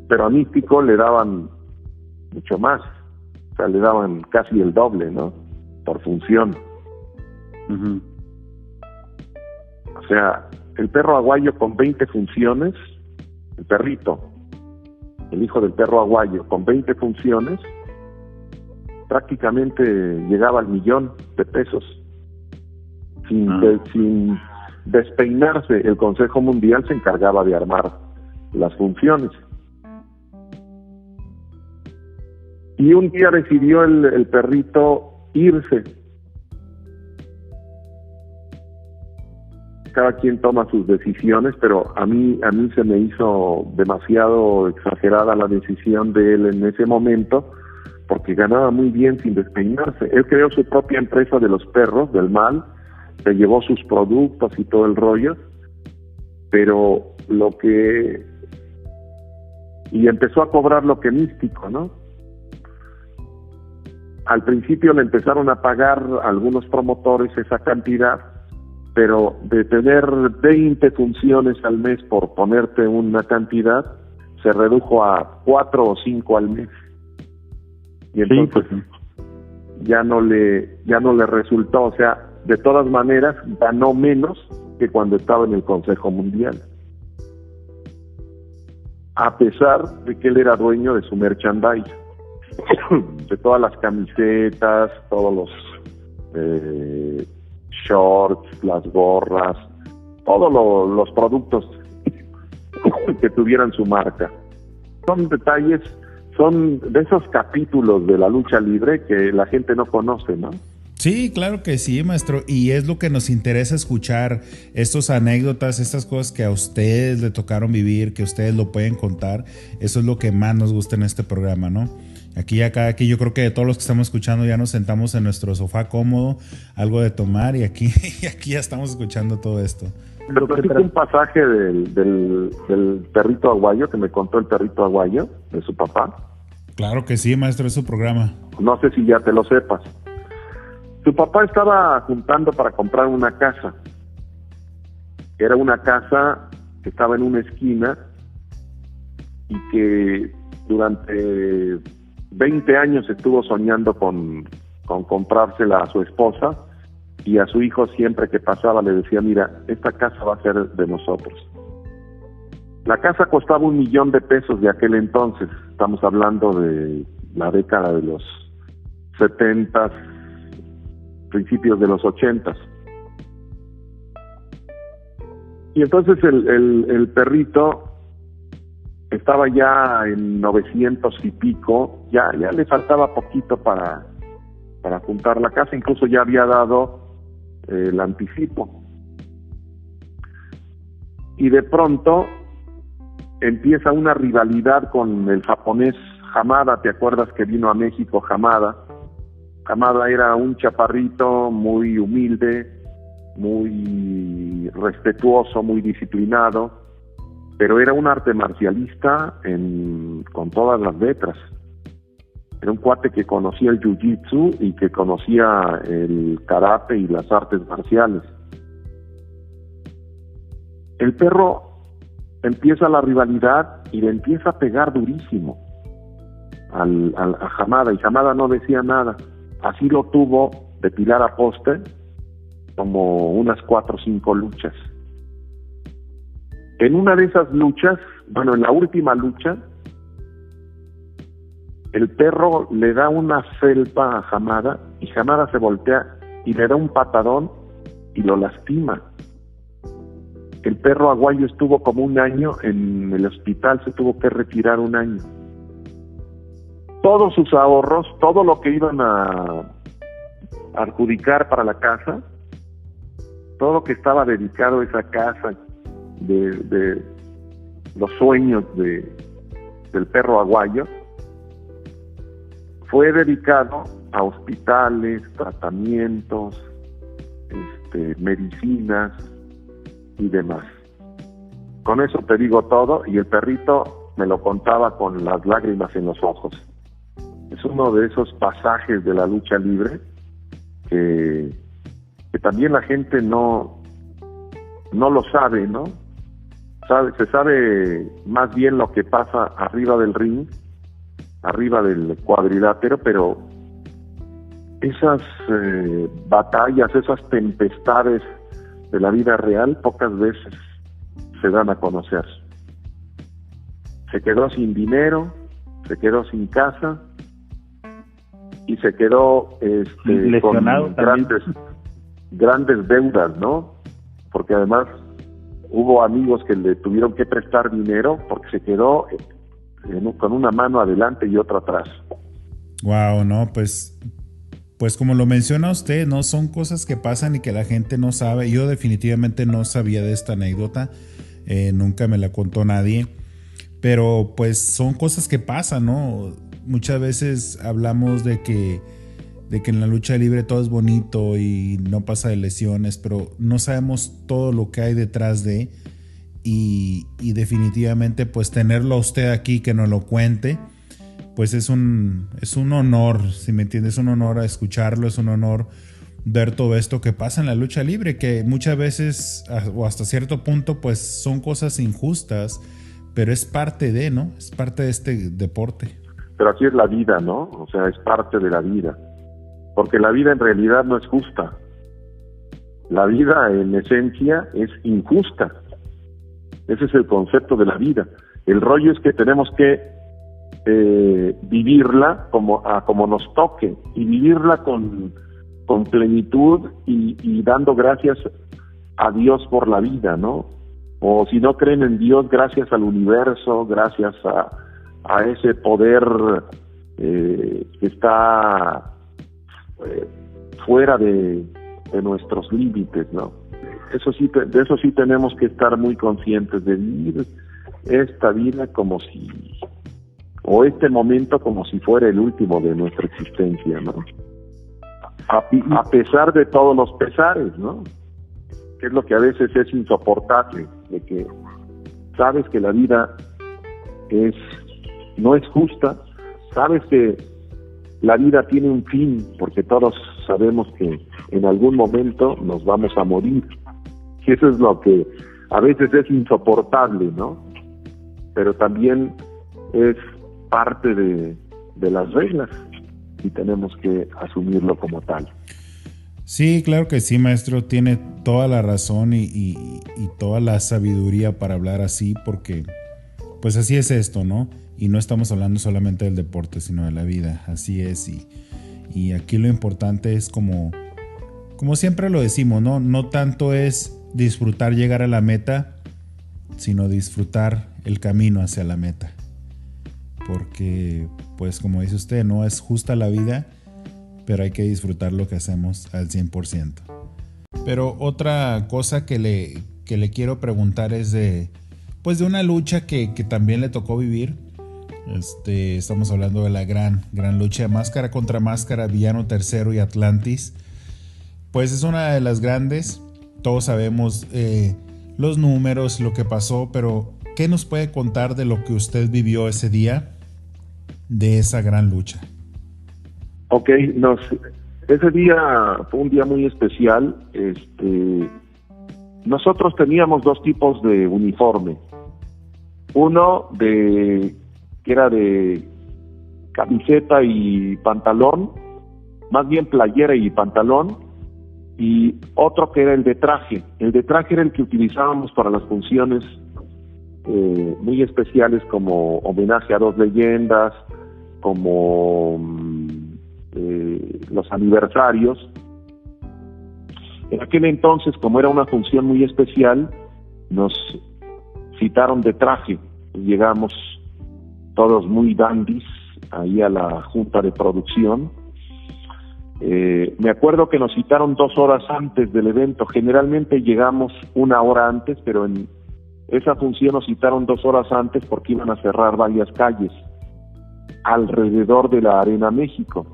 Pero a Místico le daban mucho más, o sea, le daban casi el doble, ¿no? Por función. Uh-huh. O sea, el perro aguayo con 20 funciones, el perrito, el hijo del perro aguayo, con 20 funciones, prácticamente llegaba al $1,000,000 sin despeinarse. El Consejo Mundial se encargaba de armar las funciones. Y un día decidió el perrito irse. Cada quien toma sus decisiones, pero a mí se me hizo demasiado exagerada la decisión de él en ese momento, porque ganaba muy bien sin despeinarse. Él creó su propia empresa de los perros, del mal, se llevó sus productos y todo el rollo, pero y empezó a cobrar lo que místico, ¿no? Al principio le empezaron a pagar a algunos promotores esa cantidad, pero de tener 20 funciones al mes, por ponerte una cantidad, se redujo a 4 o 5 al mes. Y entonces ya no le resultó, o sea, de todas maneras ganó menos que cuando estaba en el Consejo Mundial, a pesar de que él era dueño de su merchandise, de todas las camisetas, todos los shorts, las gorras, todos los productos que tuvieran su marca. Son detalles, son de esos capítulos de la lucha libre que la gente no conoce, ¿no? Sí, claro que sí, maestro, y es lo que nos interesa escuchar, estas anécdotas, estas cosas que a ustedes le tocaron vivir, que ustedes lo pueden contar. Eso es lo que más nos gusta en este programa, ¿no? Aquí yo creo que de todos los que estamos escuchando ya nos sentamos en nuestro sofá cómodo, algo de tomar, y aquí ya estamos escuchando todo esto. Pero platico un pasaje del perrito aguayo, que me contó el perrito aguayo, de su papá. Claro que sí, maestro, es su programa. No sé si ya te lo sepas. Su papá estaba juntando para comprar una casa. Era una casa que estaba en una esquina y que durante 20 años estuvo soñando con comprársela a su esposa, y a su hijo siempre que pasaba le decía: mira, esta casa va a ser de nosotros. La casa costaba $1,000,000 de aquel entonces. Estamos hablando de la década de los 70, principios de los 80. Y entonces el perrito estaba ya en 900 y pico, ya le faltaba poquito para juntar la casa, incluso ya había dado el anticipo. Y de pronto empieza una rivalidad con el japonés Hamada. ¿Te acuerdas que vino a México Hamada? Hamada era un chaparrito muy humilde, muy respetuoso, muy disciplinado, pero era un arte marcialista con todas las letras. Era un cuate que conocía el jiu-jitsu y que conocía el karate y las artes marciales. El perro empieza la rivalidad y le empieza a pegar durísimo a Hamada, y Hamada no decía nada. Así lo tuvo de pilar a poste como unas 4 o 5 luchas. En una de esas luchas, en la última lucha, el perro le da una felpa a Hamada y Hamada se voltea y le da un patadón y lo lastima. El perro aguayo estuvo como 1 año en el hospital, se tuvo que retirar 1 año. Todos sus ahorros, todo lo que iban a adjudicar para la casa, todo lo que estaba dedicado a esa casa, de los sueños del perro aguayo, fue dedicado a hospitales, tratamientos, medicinas y demás. Con eso te digo todo, y el perrito me lo contaba con las lágrimas en los ojos. Es uno de esos pasajes de la lucha libre que también la gente no lo sabe, ¿no? Se sabe más bien lo que pasa arriba del ring, arriba del cuadrilátero, pero esas batallas, esas tempestades de la vida real pocas veces se dan a conocer. Se quedó sin dinero, se quedó sin casa y se quedó lesionado con grandes deudas, ¿no? Porque además hubo amigos que le tuvieron que prestar dinero porque se quedó con una mano adelante y otra atrás. Wow, no, pues como lo menciona usted, no son cosas que pasan y que la gente no sabe. Yo definitivamente no sabía de esta anécdota, nunca me la contó nadie, pero pues son cosas que pasan, ¿no? Muchas veces hablamos de que en la lucha libre todo es bonito y no pasa de lesiones, pero no sabemos todo lo que hay detrás de, y definitivamente pues tenerlo a usted aquí que nos lo cuente, pues es un honor, si me entiendes, es un honor a escucharlo, es un honor ver todo esto que pasa en la lucha libre, que muchas veces o hasta cierto punto pues son cosas injustas, pero es parte de, ¿no? Es parte de este deporte. Pero así es la vida, ¿no? O sea, es parte de la vida. Porque la vida en realidad no es justa. La vida en esencia es injusta. Ese es el concepto de la vida. El rollo es que tenemos que vivirla como nos toque, y vivirla con plenitud y dando gracias a Dios por la vida, ¿no? O si no creen en Dios, gracias al universo, gracias a ese poder que está fuera de nuestros límites, ¿no? De eso sí tenemos que estar muy conscientes, de vivir esta vida o este momento como si fuera el último de nuestra existencia, ¿no? A pesar de todos los pesares, ¿no? Que es lo que a veces es insoportable, de que sabes que la vida no es justa, sabes que la vida tiene un fin, porque todos sabemos que en algún momento nos vamos a morir. Y eso es lo que a veces es insoportable, ¿no? Pero también es parte de las reglas y tenemos que asumirlo como tal. Sí, claro que sí, maestro, tiene toda la razón y toda la sabiduría para hablar así, porque pues así es esto, ¿no? Y no estamos hablando solamente del deporte, sino de la vida, así es, y aquí lo importante es como siempre lo decimos, ¿no? No tanto es disfrutar llegar a la meta, sino disfrutar el camino hacia la meta, porque pues como dice usted, no es justa la vida, pero hay que disfrutar lo que hacemos al 100%. Pero otra cosa que le quiero preguntar es de una lucha que también le tocó vivir. Estamos hablando de la gran lucha, Máscara contra Máscara, Villano Tercero y Atlantis. Pues es una de las grandes. Todos sabemos los números, lo que pasó, pero ¿qué nos puede contar de lo que usted vivió ese día, de esa gran lucha? Ok, ese día fue un día muy especial. Nosotros teníamos dos tipos de uniforme. Uno que era de camiseta y pantalón, más bien playera y pantalón, y otro que era el de traje. El de traje era el que utilizábamos para las funciones muy especiales, como homenaje a 2 leyendas, como los aniversarios. En aquel entonces, como era una función muy especial, nos citaron de traje. Llegamos todos muy dandis ahí a la junta de producción. Me acuerdo que nos citaron 2 horas antes del evento. Generalmente llegamos 1 hora antes, pero en esa función nos citaron 2 horas antes porque iban a cerrar varias calles alrededor de la Arena México.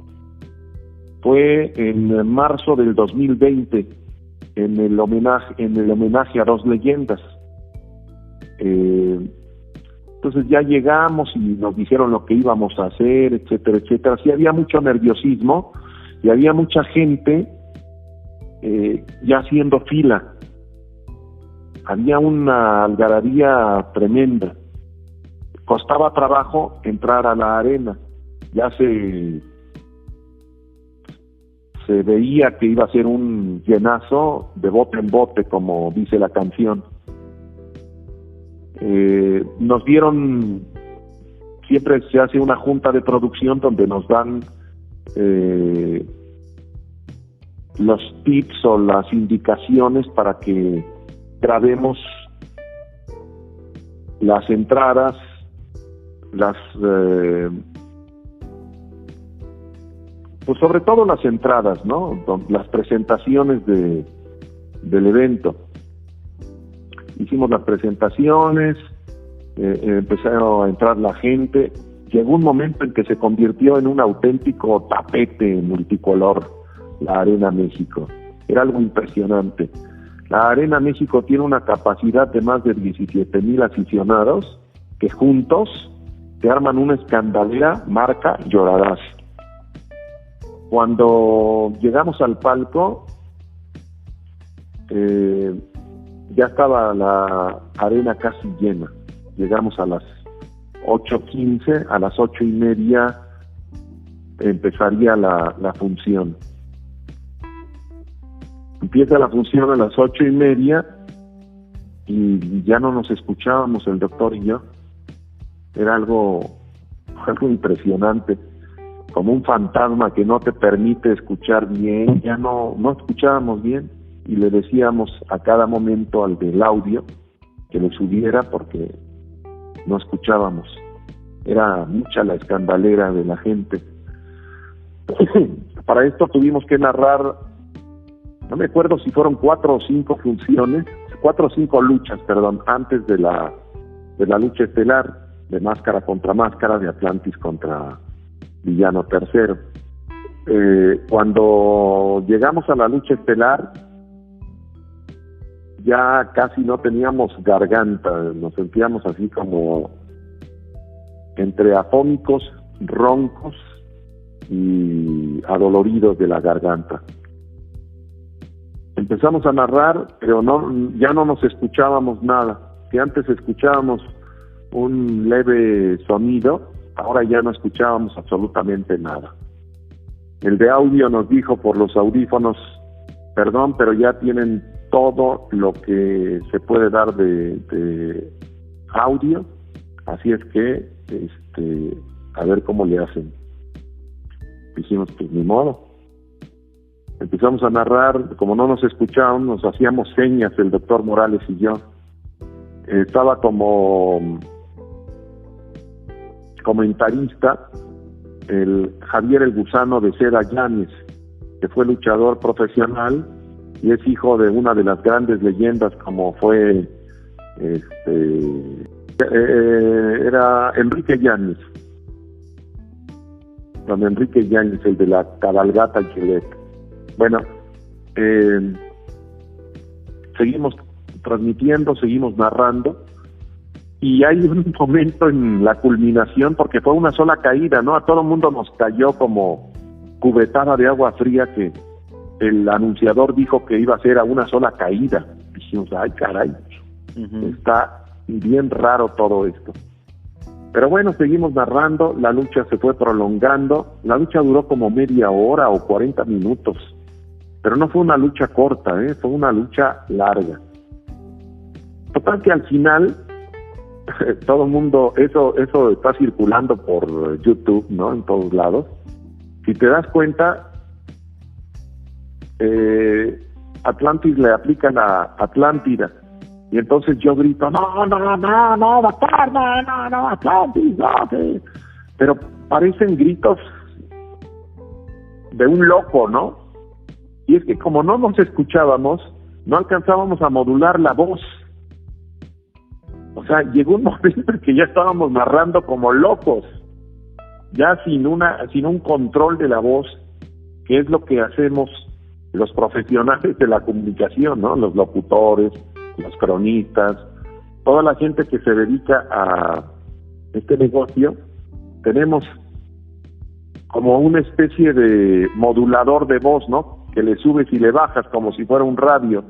Fue en marzo del 2020, en el homenaje a 2 leyendas. Entonces ya llegamos y nos dijeron lo que íbamos a hacer, etcétera, etcétera. Sí, había mucho nerviosismo y había mucha gente ya haciendo fila. Había una algarabía tremenda. Costaba trabajo entrar a la arena. Ya se veía que iba a ser un llenazo de bote en bote, como dice la canción. Nos dieron, siempre se hace una junta de producción donde nos dan los tips o las indicaciones para que grabemos las entradas, pues sobre todo las entradas, ¿no? Las presentaciones del evento. Hicimos las presentaciones, empezaron a entrar la gente. Llegó un momento en que se convirtió en un auténtico tapete multicolor la Arena México. Era algo impresionante. La Arena México tiene una capacidad de más de 17,000 aficionados que juntos te arman una escandalera marca Llorarás. Cuando llegamos al palco, ya estaba la arena casi llena. Llegamos a las 8:15, a las 8:30 empezaría la función. Empieza la función a las 8:30 y ya no nos escuchábamos el doctor y yo. Era algo impresionante, como un fantasma que no te permite escuchar bien. Ya no escuchábamos bien y le decíamos a cada momento al del audio que le subiera porque no escuchábamos. Era mucha la escandalera de la gente. Para esto tuvimos que narrar, no me acuerdo si fueron 4 o 5 luchas, antes de la lucha estelar, de Máscara contra Máscara, de Atlantis contra Villano Tercero. Cuando llegamos a la lucha estelar, ya casi no teníamos garganta, nos sentíamos así como entre afónicos, roncos y adoloridos de la garganta. Empezamos a narrar, pero ya no nos escuchábamos nada. Si antes escuchábamos un leve sonido, ahora ya no escuchábamos absolutamente nada. El de audio nos dijo por los audífonos: perdón, pero ya tienen todo lo que se puede dar de audio, así es que a ver cómo le hacen. Dijimos, pues ni modo. Empezamos a narrar, como no nos escuchaban, nos hacíamos señas el doctor Morales y yo. Estaba como comentarista el Javier el Gusano de Seda Yáñez, que fue luchador profesional y es hijo de una de las grandes leyendas como fue era Enrique Yáñez, don Enrique Yáñez, el de la cabalgata al Quebec. Bueno, seguimos transmitiendo, seguimos narrando, y hay un momento en la culminación, porque fue una sola caída, ¿no? A todo el mundo nos cayó como cubetada de agua fría, que el anunciador dijo que iba a ser a una sola caída. Dijimos, ay caray, está bien raro todo esto. Pero bueno, seguimos narrando, la lucha se fue prolongando, la lucha duró como media hora o 40 minutos, pero no fue una lucha corta, fue una lucha larga. Total que al final, todo el mundo, eso está circulando por YouTube, ¿no? En todos lados. Si te das cuenta, Atlantis le aplican a Atlántida. Y entonces yo grito, no, doctor, no, Atlantis, no. Pero parecen gritos de un loco, ¿no? Y es que como no nos escuchábamos, no alcanzábamos a modular la voz. O sea, llegó un momento en que ya estábamos narrando como locos, ya sin un control de la voz, que es lo que hacemos los profesionales de la comunicación, ¿no? Los locutores, los cronistas, toda la gente que se dedica a este negocio. Tenemos como una especie de modulador de voz, ¿no? Que le subes y le bajas como si fuera un radio,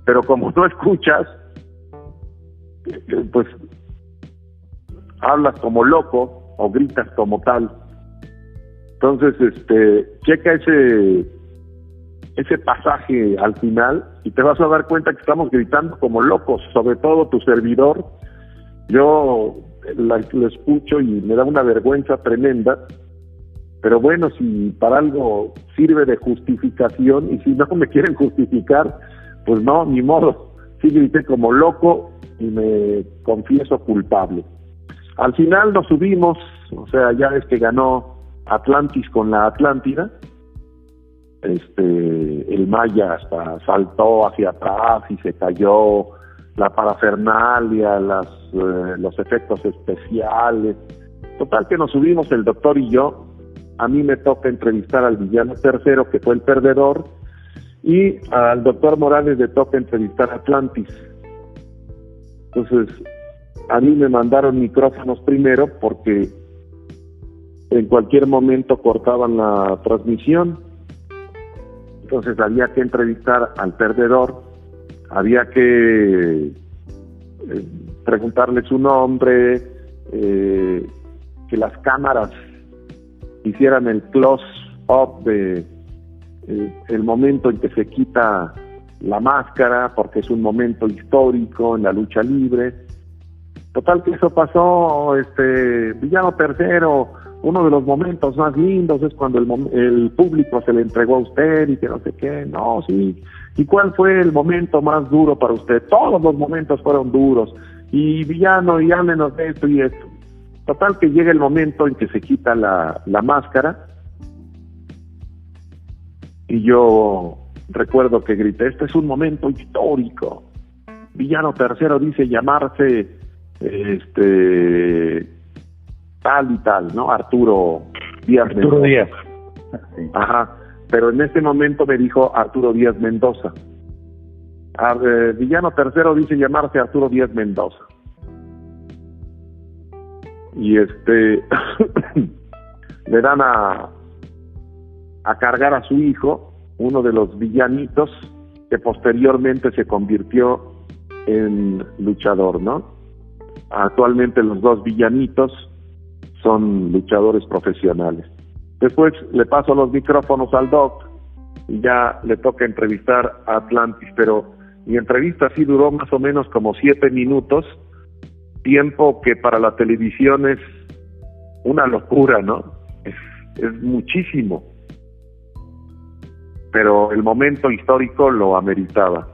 pero como no escuchas, pues hablas como loco o gritas como tal. Entonces, checa ese pasaje al final y te vas a dar cuenta que estamos gritando como locos, sobre todo tu servidor. Yo lo escucho y me da una vergüenza tremenda, pero bueno, si para algo sirve de justificación y si no me quieren justificar, pues no, ni modo, sí grité como loco y me confieso culpable. Al final nos subimos, o sea, ya ves que ganó Atlantis con la Atlántida. El Maya hasta saltó hacia atrás y se cayó, la parafernalia, los efectos especiales. Total que nos subimos el doctor y yo. A mí me toca entrevistar al villano tercero, que fue el perdedor, y al doctor Morales le toca entrevistar a Atlantis. Entonces, a mí me mandaron micrófonos primero porque en cualquier momento cortaban la transmisión. Entonces había que entrevistar al perdedor, había que preguntarle su nombre, que las cámaras hicieran el close-up de el momento en que se quita la máscara, porque es un momento histórico en la lucha libre. Total que eso pasó, villano tercero, uno de los momentos más lindos es cuando el público se le entregó a usted y que no sé qué. No, sí. ¿Y cuál fue el momento más duro para usted? Todos los momentos fueron duros. Y villano, y háblenos de esto y esto. Total que llega el momento en que se quita la máscara y yo recuerdo que grité, este es un momento histórico. Villano tercero dice llamarse tal y tal, ¿no? Arturo Díaz Arturo Mendoza. Díaz. Sí. Ajá, pero en ese momento me dijo Arturo Díaz Mendoza. Villano tercero dice llamarse Arturo Díaz Mendoza. Y le dan a cargar a su hijo, uno de los villanitos que posteriormente se convirtió en luchador, ¿no? Actualmente los dos villanitos son luchadores profesionales. Después le paso los micrófonos al Doc y ya le toca entrevistar a Atlantis, pero mi entrevista sí duró más o menos como 7 minutos, tiempo que para la televisión es una locura, ¿no? Es muchísimo. Pero el momento histórico lo ameritaba.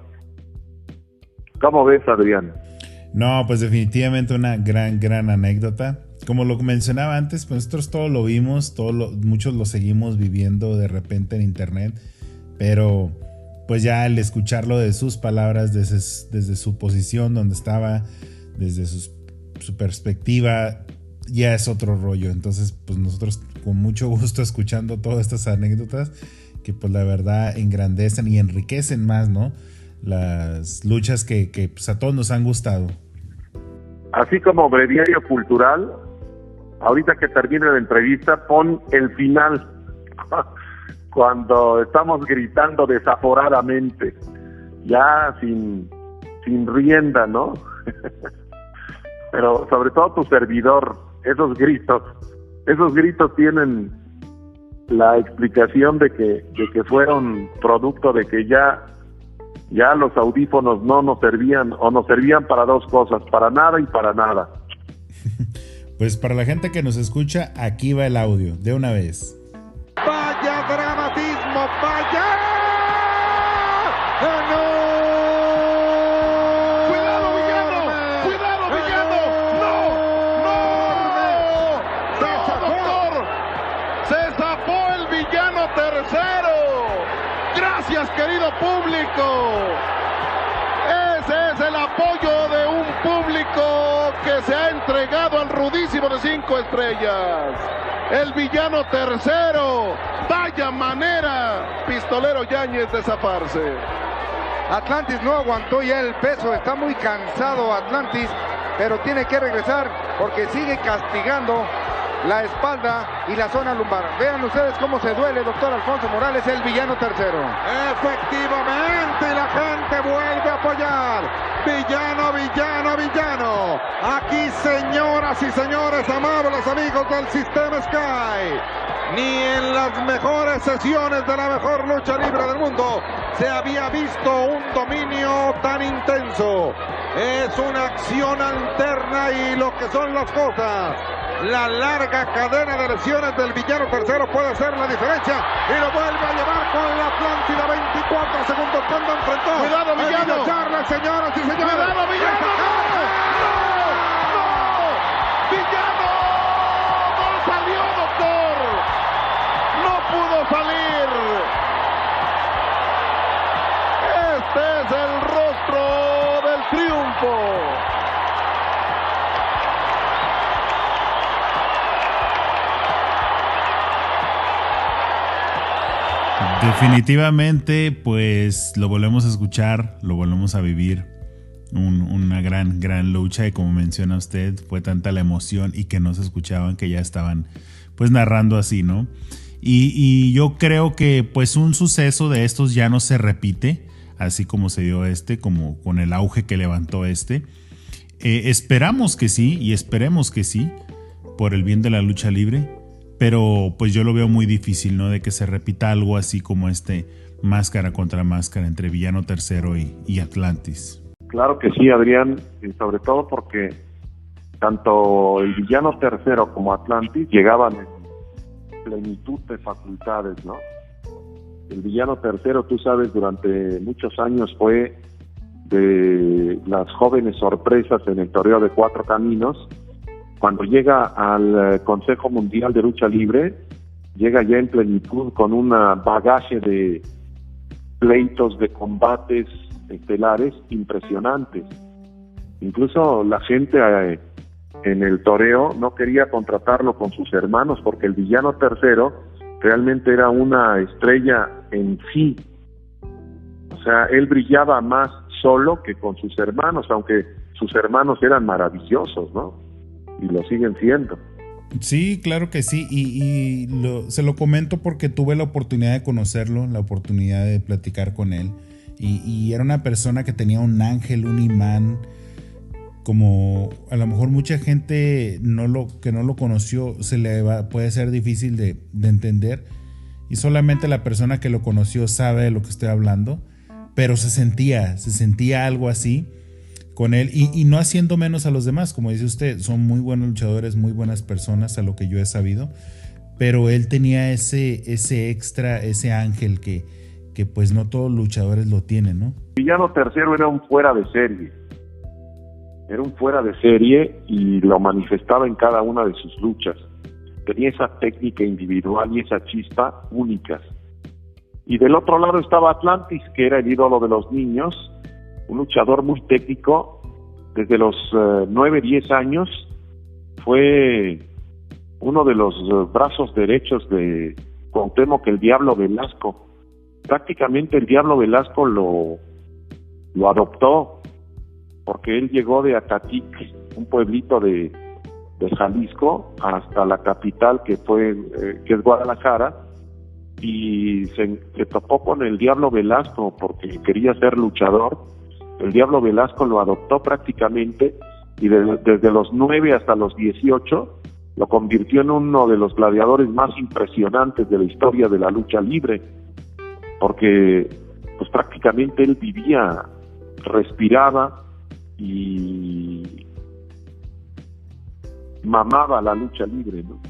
¿Cómo ves, Adrián? No, pues definitivamente una gran anécdota. Como lo mencionaba antes, pues nosotros todo lo vimos, muchos lo seguimos viviendo de repente en internet, pero pues ya el escucharlo de sus palabras, desde su posición donde estaba, desde su perspectiva, ya es otro rollo. Entonces, pues nosotros con mucho gusto escuchando todas estas anécdotas que pues la verdad engrandecen y enriquecen más, ¿no? Las luchas que pues a todos nos han gustado. Así como breviario cultural, ahorita que termine la entrevista, pon el final, cuando estamos gritando desaforadamente, ya sin rienda, ¿no? Pero sobre todo tu servidor, esos gritos tienen la explicación de que fueron producto de que ya los audífonos no nos servían, o nos servían para dos cosas, para nada y para nada. Pues para la gente que nos escucha, aquí va el audio, de una vez. ¡Vaya dramatismo! ¡Vaya! ¡No! ¡Cuidado, villano! ¡Cuidado, villano! ¡No! ¡Doctor! ¡Se zafó el villano tercero! ¡Gracias, querido público! Ese es el apoyo de un público que se ha entregado al rudísimo de 5 estrellas. El villano tercero. Vaya manera, Pistolero Yáñez, de zafarse. Atlantis no aguantó ya el peso, está muy cansado Atlantis, pero tiene que regresar porque sigue castigando la espalda y la zona lumbar. Vean ustedes cómo se duele, doctor Alfonso Morales, el villano tercero. Efectivamente, la gente vuelve a apoyar. Villano, villano, villano. Aquí, señoras y señores, amables amigos del Sistema Sky, Ni en las mejores sesiones de la mejor lucha libre del mundo se había visto un dominio tan intenso. Es una acción alterna y lo que son las cosas. La larga cadena de lesiones del villano tercero puede ser la diferencia. Y lo vuelve a llevar con la Atlántida. 24 segundos cuando enfrentó. ¡Cuidado, villano! Charles, señoras y señores. ¡Cuidado, villano! ¡Villano! ¡No salió, doctor! ¡No pudo salir! Este es el rostro del triunfo. Definitivamente, pues lo volvemos a escuchar, lo volvemos a vivir. Una gran lucha, y como menciona usted, fue tanta la emoción y que no se escuchaban que ya estaban pues narrando así, ¿no? Y yo creo que pues un suceso de estos ya no se repite, así como se dio como con el auge que levantó esperamos que sí, y esperemos que sí, por el bien de la lucha libre, pero pues yo lo veo muy difícil, ¿no? De que se repita algo así como máscara contra máscara entre Villano Tercero y Atlantis. Claro que sí, Adrián, y sobre todo porque tanto el Villano Tercero como Atlantis llegaban en plenitud de facultades, ¿no? El Villano Tercero, tú sabes, durante muchos años fue de las jóvenes sorpresas en el torneo de Cuatro Caminos. Cuando llega al Consejo Mundial de Lucha Libre, llega ya en plenitud con un bagaje de pleitos, de combates estelares impresionantes. Incluso la gente en el toreo no quería contratarlo con sus hermanos porque el Villano Tercero realmente era una estrella en sí. O sea, él brillaba más solo que con sus hermanos, aunque sus hermanos eran maravillosos, ¿no? Y lo siguen siendo. Sí, claro que sí, se lo comento porque tuve la oportunidad de conocerlo, la oportunidad de platicar con él, y era una persona que tenía un ángel, un imán, como a lo mejor mucha gente que no lo conoció puede ser difícil de entender, y solamente la persona que lo conoció sabe de lo que estoy hablando, pero se sentía algo así con él, y no haciendo menos a los demás, como dice usted, son muy buenos luchadores, muy buenas personas a lo que yo he sabido, pero él tenía ese extra, ese ángel que pues no todos los luchadores lo tienen, ¿no? Villano Tercero era un fuera de serie, y lo manifestaba en cada una de sus luchas. Tenía esa técnica individual y esa chispa únicas. Y del otro lado estaba Atlantis, que era el ídolo de los niños, un luchador muy técnico. Desde los 9-10 años fue uno de los brazos derechos de Cuauhtémoc el Diablo Velasco. Prácticamente el Diablo Velasco lo adoptó, porque él llegó de Acatic, un pueblito de Jalisco, hasta la capital que es Guadalajara, y se topó con el Diablo Velasco porque quería ser luchador. El Diablo Velasco lo adoptó prácticamente, y desde los 9 hasta los 18 lo convirtió en uno de los gladiadores más impresionantes de la historia de la lucha libre, porque pues prácticamente él vivía, respiraba y mamaba la lucha libre, ¿no?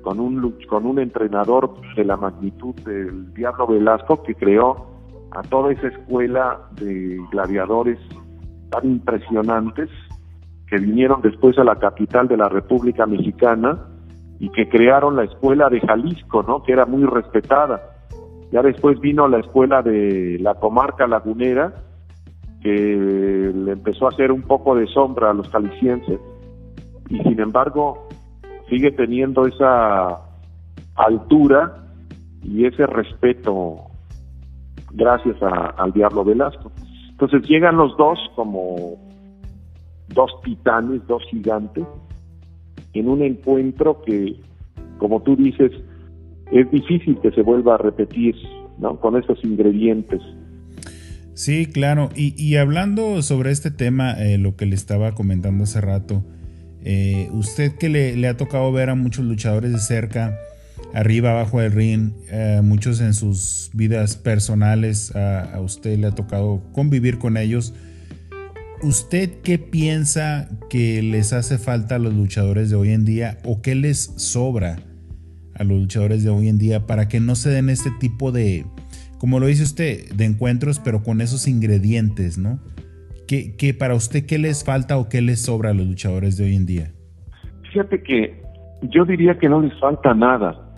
Con un entrenador de la magnitud del Diablo Velasco, que creó a toda esa escuela de gladiadores tan impresionantes que vinieron después a la capital de la República Mexicana y que crearon la escuela de Jalisco, ¿no? Que era muy respetada. Ya después vino la escuela de la comarca lagunera, que le empezó a hacer un poco de sombra a los jaliscienses, y sin embargo sigue teniendo esa altura y ese respeto gracias al Diablo Velasco. Entonces llegan los dos como dos titanes, dos gigantes, en un encuentro que, como tú dices, es difícil que se vuelva a repetir, ¿no? Con esos ingredientes. Sí, claro. Y hablando sobre este tema, lo que le estaba comentando hace rato, usted que le ha tocado ver a muchos luchadores de cerca, arriba, abajo del ring, muchos en sus vidas personales, a usted le ha tocado convivir con ellos. ¿Usted qué piensa que les hace falta a los luchadores de hoy en día o qué les sobra a los luchadores de hoy en día para que no se den este tipo de, como lo dice usted, de encuentros, pero con esos ingredientes, ¿no? ¿Qué para usted qué les falta o qué les sobra a los luchadores de hoy en día? Fíjate que yo diría que no les falta nada.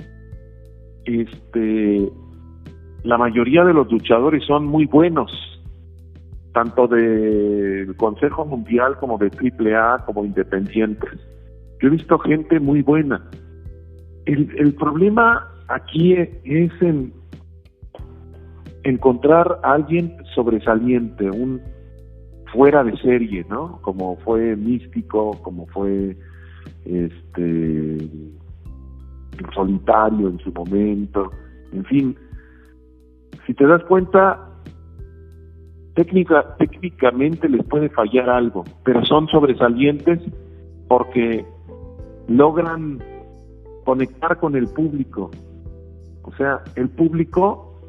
La mayoría de los luchadores son muy buenos, tanto del Consejo Mundial como de AAA, como independientes. Yo he visto gente muy buena. El problema aquí es en encontrar a alguien sobresaliente, un fuera de serie, ¿no? Como fue Místico, como fue Solitario en su momento, en fin. Si te das cuenta, técnicamente les puede fallar algo, pero son sobresalientes porque logran conectar con el público. O sea, el público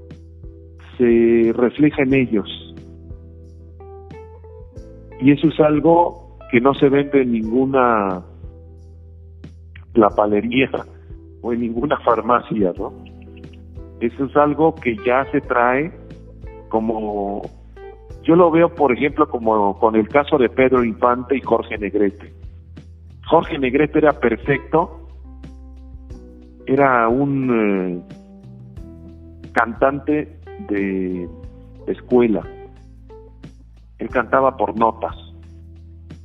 se refleja en ellos. Y eso es algo que no se vende en ninguna lapalería o en ninguna farmacia, ¿no? Eso es algo que ya se trae como... Yo lo veo, por ejemplo, como con el caso de Pedro Infante y Jorge Negrete. Jorge Negrete era perfecto, era un cantante de escuela. Él cantaba por notas.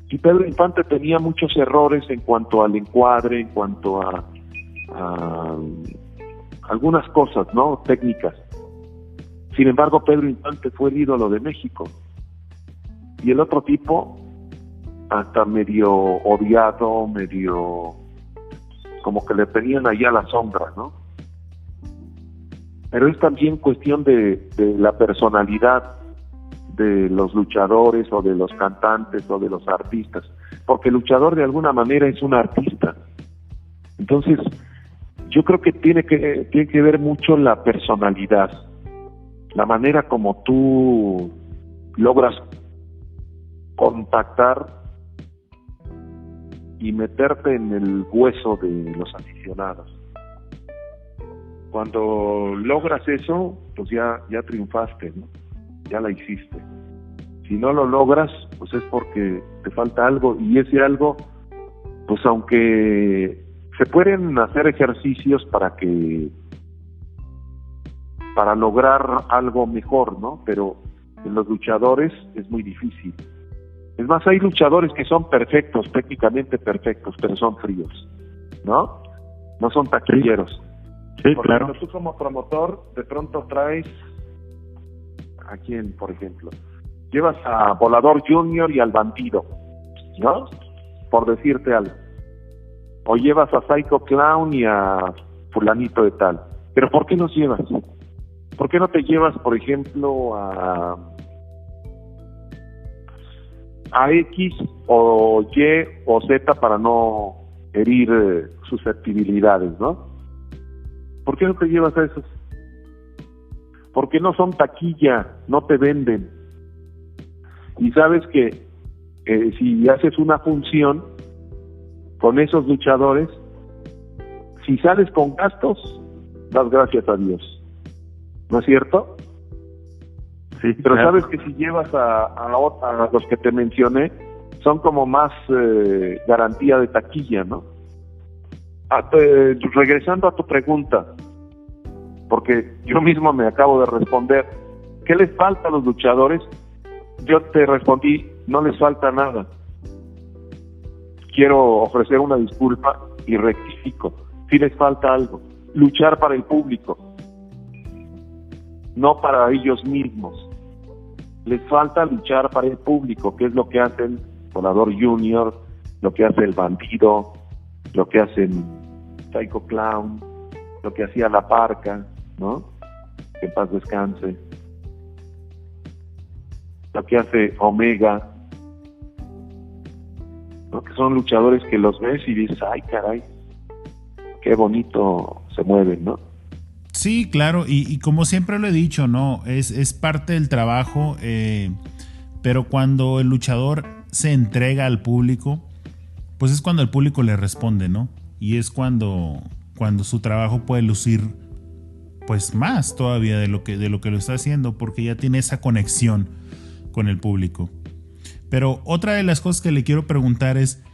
Y Pedro Infante tenía muchos errores en cuanto al encuadre, en cuanto a algunas cosas, ¿no? Técnicas. Sin embargo, Pedro Infante fue el ídolo de México. Y el otro tipo, hasta medio odiado, medio... como que le tenían allá a la sombra, ¿no? Pero es también cuestión de la personalidad de los luchadores o de los cantantes o de los artistas, porque el luchador de alguna manera es un artista. Entonces, yo creo que tiene que ver mucho la personalidad, la manera como tú logras contactar y meterte en el hueso de los aficionados. Cuando logras eso, pues ya triunfaste, ¿no? Ya la hiciste. Si no lo logras, pues es porque te falta algo, y ese algo, pues aunque se pueden hacer ejercicios para lograr algo mejor, ¿no? Pero en los luchadores es muy difícil. Es más, hay luchadores que son perfectos, técnicamente perfectos, pero son fríos, ¿no? No son taquilleros. Sí, porque claro. tú como promotor de pronto traes ¿a quién, por ejemplo? Llevas a Volador Junior y al Bandido, ¿no? Por decirte algo. O llevas a Psycho Clown y a fulanito de tal. Pero ¿por qué los llevas? ¿Por qué no te llevas, por ejemplo, a X o Y o Z para no herir susceptibilidades, ¿no? ¿Por qué no te llevas a esos? Porque no son taquilla, no te venden. Y sabes que si haces una función con esos luchadores, si sales con gastos, das gracias a Dios. ¿No es cierto? Sí, pero claro. sabes que si llevas a los que te mencioné, son como más garantía de taquilla, ¿no? Regresando a tu pregunta, porque yo mismo me acabo de responder, ¿qué les falta a los luchadores? Yo te respondí, no les falta nada. Quiero ofrecer una disculpa y rectifico. Sí les falta algo, luchar para el público, no para ellos mismos. Les falta luchar para el público, que es lo que hacen Volador Junior, lo que hace el Bandido, lo que hacen Psycho Clown, lo que hacía La Parca, ¿no? Que en paz descanse. Lo que hace Omega, ¿no? Que son luchadores que los ves y dices, ay caray, qué bonito se mueven, ¿no? Sí, claro, y como siempre lo he dicho, ¿no? Es parte del trabajo, pero cuando el luchador se entrega al público, pues es cuando el público le responde, ¿no? Y es cuando su trabajo puede lucir pues más todavía de lo que lo está haciendo, porque ya tiene esa conexión con el público. Pero otra de las cosas que le quiero preguntar es,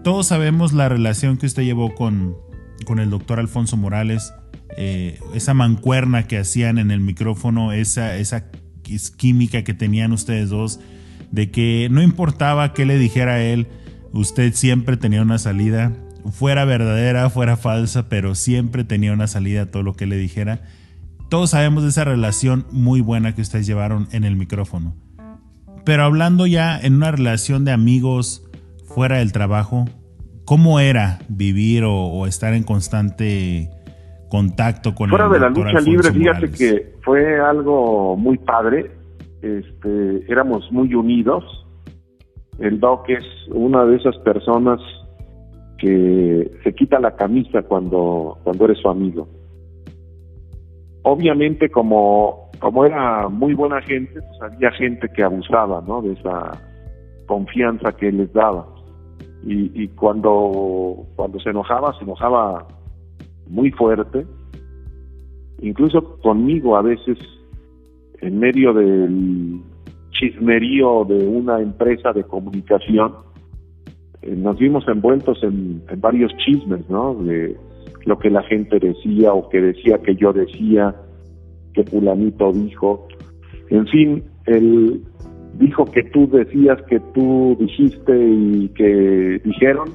todos sabemos la relación que usted llevó con el doctor Alfonso Morales, esa mancuerna que hacían en el micrófono, esa química que tenían ustedes dos, de que no importaba qué le dijera a él, usted siempre tenía una salida, fuera verdadera, fuera falsa, pero siempre tenía una salida a todo lo que le dijera. Todos sabemos de esa relación muy buena que ustedes llevaron en el micrófono. Pero hablando ya en una relación de amigos fuera del trabajo, ¿cómo era vivir o estar en constante contacto con fuera el de la doctor lucha Alfonso libre? Fíjate Morales? que fue algo muy padre. Éramos muy unidos. El Doc es una de esas personas que se quita la camisa cuando eres su amigo. Obviamente, como era muy buena gente, pues había gente que abusaba, ¿no?, de esa confianza que él les daba. Y cuando se enojaba muy fuerte, incluso conmigo a veces, en medio del chismerío de una empresa de comunicación, nos vimos envueltos en varios chismes, ¿no?, de lo que la gente decía o que decía que yo decía, que fulanito dijo. En fin, él dijo que tú decías, que tú dijiste y que dijeron.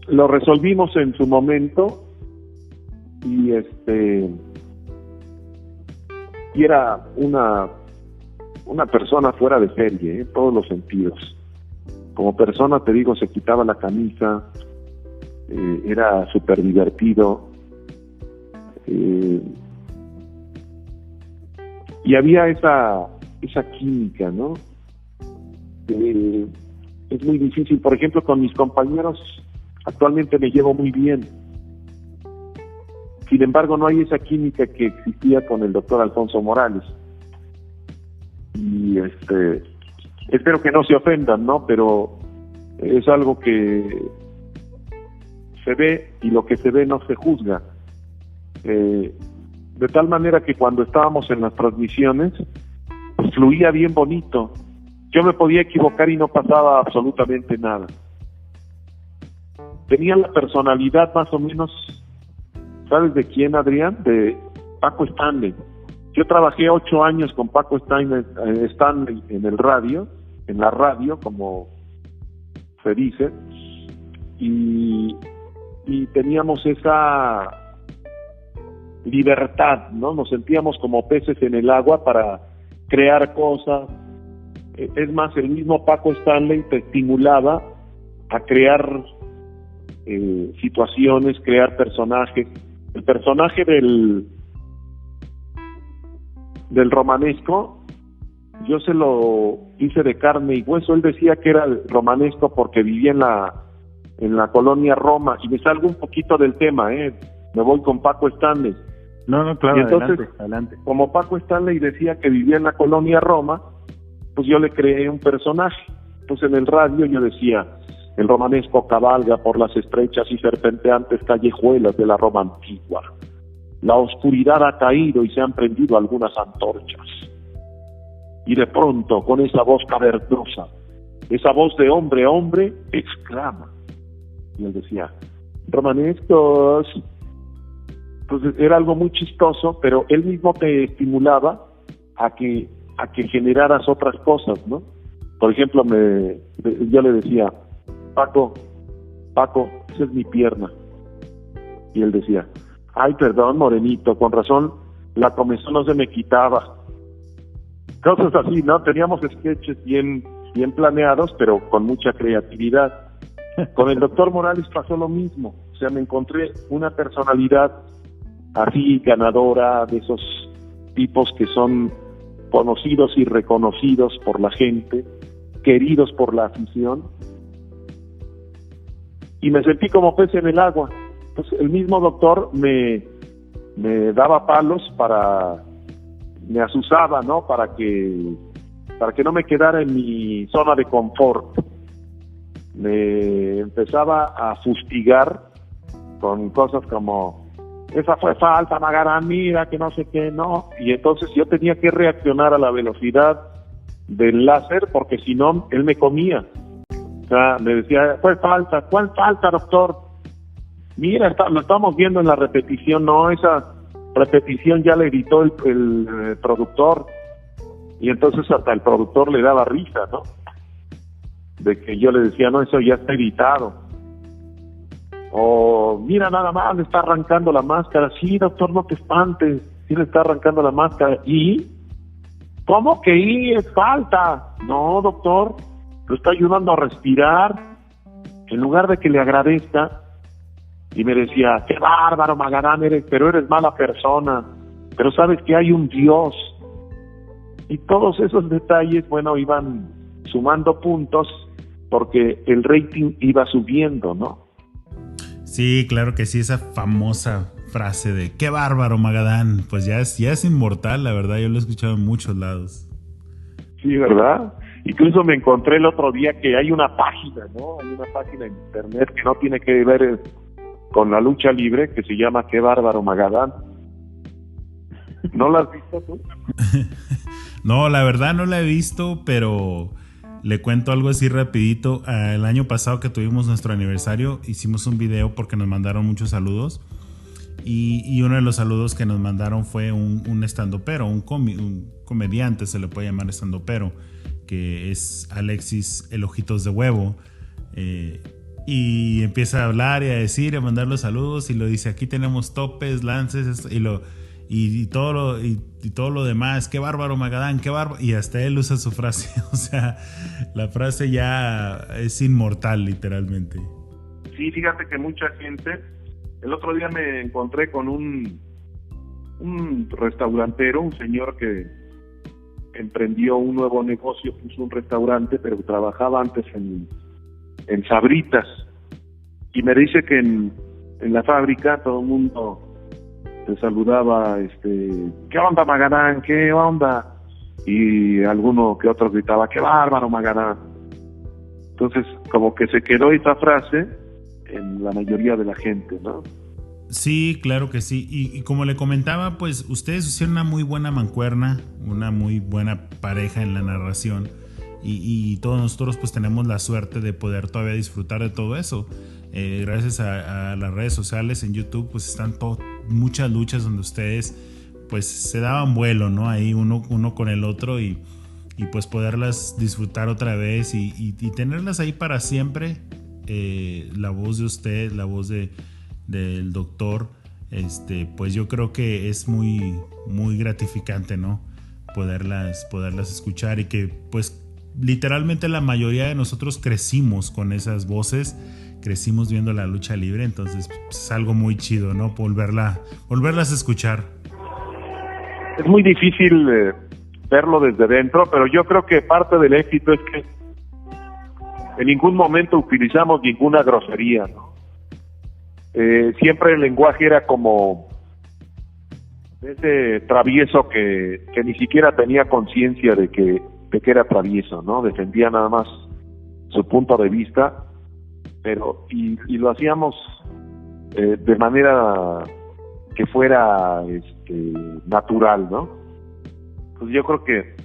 Lo resolvimos en su momento y era una persona fuera de serie, en todos los sentidos. Como persona, te digo, se quitaba la camisa, era súper divertido, y había esa química, ¿no? Es muy difícil. Por ejemplo, con mis compañeros actualmente me llevo muy bien. Sin embargo, no hay esa química que existía con el doctor Alfonso Morales. Y espero que no se ofendan, ¿no? Pero es algo que se ve, y lo que se ve no se juzga. De tal manera que cuando estábamos en las transmisiones, pues, fluía bien bonito. Yo me podía equivocar y no pasaba absolutamente nada. Tenía la personalidad más o menos, ¿sabes de quién, Adrián? De Paco Stanley. Yo trabajé 8 años con Paco Stanley en el radio, en la radio, como se dice, y teníamos esa libertad, ¿no? Nos sentíamos como peces en el agua para crear cosas. Es más, el mismo Paco Stanley te estimulaba a crear situaciones, crear personajes. El personaje del romanesco, yo se lo hice de carne y hueso. Él decía que era el romanesco porque vivía en la colonia Roma, y me salgo un poquito del tema, me voy con Paco Stanley. No, claro, y entonces, adelante. Como Paco Stanley decía que vivía en la colonia Roma, pues yo le creé un personaje. Entonces en el radio yo decía: el romanesco cabalga por las estrechas y serpenteantes callejuelas de la Roma antigua. La oscuridad ha caído y se han prendido algunas antorchas. Y de pronto, con esa voz cavernosa, esa voz de hombre a hombre, exclama. Y él decía: romanescos. Entonces era algo muy chistoso, pero él mismo te estimulaba a que generaras otras cosas, ¿no? Por ejemplo, yo le decía: Paco, esa es mi pierna. Y él decía: ay, perdón, morenito, con razón, la comezón no se me quitaba. Cosas así, ¿no? Teníamos sketches bien planeados, pero con mucha creatividad. Con el doctor Morales pasó lo mismo. O sea, me encontré una personalidad así ganadora, de esos tipos que son conocidos y reconocidos por la gente, queridos por la afición, y me sentí como pez en el agua. Entonces el mismo doctor me daba palos me asusaba, ¿no? Para que no me quedara en mi zona de confort. Me empezaba a fustigar con cosas como: esa fue falta, Magarán, mira, que no sé qué, no. Y entonces yo tenía que reaccionar a la velocidad del láser, porque si no, él me comía. O sea, me decía: fue falta. ¿Cuál falta, doctor? Mira, lo estamos viendo en la repetición. No, esa repetición ya la editó el productor. Y entonces hasta el productor le daba risa, ¿no? De que yo le decía: no, eso ya está editado. O mira, nada más, le está arrancando la máscara. Sí, doctor, no te espantes, sí le está arrancando la máscara. ¿Y? ¿Cómo que y? Es falta. No, doctor, lo está ayudando a respirar. En lugar de que le agradezca, y me decía: qué bárbaro, Magarán, pero eres mala persona, pero sabes que hay un Dios. Y todos esos detalles, bueno, iban sumando puntos, porque el rating iba subiendo, ¿no? Sí, claro que sí, esa famosa frase de qué bárbaro, Magadán, pues ya es inmortal, la verdad. Yo lo he escuchado en muchos lados. Sí, ¿verdad? Incluso me encontré el otro día que hay una página, ¿no? Hay una página en internet que no tiene que ver con la lucha libre, que se llama Qué bárbaro, Magadán. ¿No la has visto tú? No, la verdad no la he visto, pero le cuento algo así rapidito. El año pasado que tuvimos nuestro aniversario, hicimos un video porque nos mandaron muchos saludos. Y uno de los saludos que nos mandaron fue un estandopero, un comediante, se le puede llamar estandopero, que es Alexis El Ojitos de Huevo. Y empieza a hablar y a decir, a mandar los saludos, y lo dice: aquí tenemos topes, lances, y todo lo demás. Qué bárbaro, Magadán, qué bárbaro. Y hasta él usa su frase. O sea, la frase ya es inmortal, literalmente. Sí, fíjate que mucha gente. El otro día me encontré con un restaurantero, un señor que emprendió un nuevo negocio, puso un restaurante, pero trabajaba antes en Sabritas. Y me dice que en la fábrica todo el mundo te saludaba, ¿qué onda, Magadán? ¿Qué onda? Y alguno que otro gritaba: qué bárbaro, Magadán. Entonces, como que se quedó esa frase en la mayoría de la gente, ¿no? Sí, claro que sí. Y como le comentaba, pues ustedes hicieron una muy buena mancuerna, una muy buena pareja en la narración. Y todos nosotros pues tenemos la suerte de poder todavía disfrutar de todo eso. Gracias a las redes sociales, en YouTube, pues están muchas luchas donde ustedes pues se daban vuelo, ¿no? Ahí uno con el otro, y pues poderlas disfrutar otra vez y tenerlas ahí para siempre. La voz de usted, la voz del doctor, pues yo creo que es muy, muy gratificante, ¿no? Poderlas escuchar, y que pues literalmente la mayoría de nosotros crecimos con esas voces, crecimos viendo la lucha libre, entonces pues, es algo muy chido, ¿no? Volverlas a escuchar. Es muy difícil verlo desde dentro, pero yo creo que parte del éxito es que en ningún momento utilizamos ninguna grosería, ¿no? Siempre el lenguaje era como ese travieso que ni siquiera tenía conciencia de que era travieso, ¿no? Defendía nada más su punto de vista, pero y lo hacíamos de manera que fuera natural, ¿no? Pues yo creo que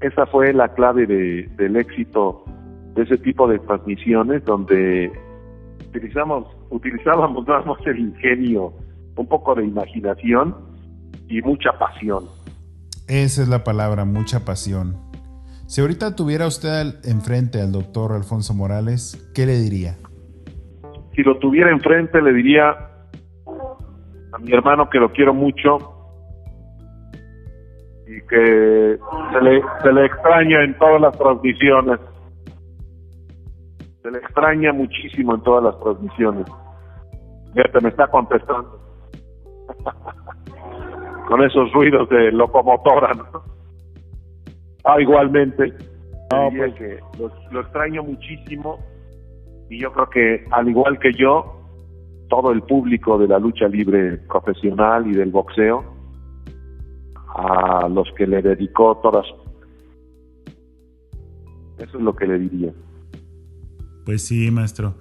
esa fue la clave del éxito de ese tipo de transmisiones, donde utilizábamos nada más el ingenio, un poco de imaginación y mucha pasión. Esa es la palabra, mucha pasión. Si ahorita tuviera usted enfrente al doctor Alfonso Morales, ¿qué le diría? Si lo tuviera enfrente, le diría a mi hermano que lo quiero mucho y que se le extraña en todas las transmisiones. Se le extraña muchísimo en todas las transmisiones. Fíjate, me está contestando. Con esos ruidos de locomotora, ¿no? Igualmente. No, pues que lo extraño muchísimo, y yo creo que al igual que yo, todo el público de la lucha libre profesional y del boxeo, a los que le dedicó todas. Eso es lo que le diría. Pues sí, maestro.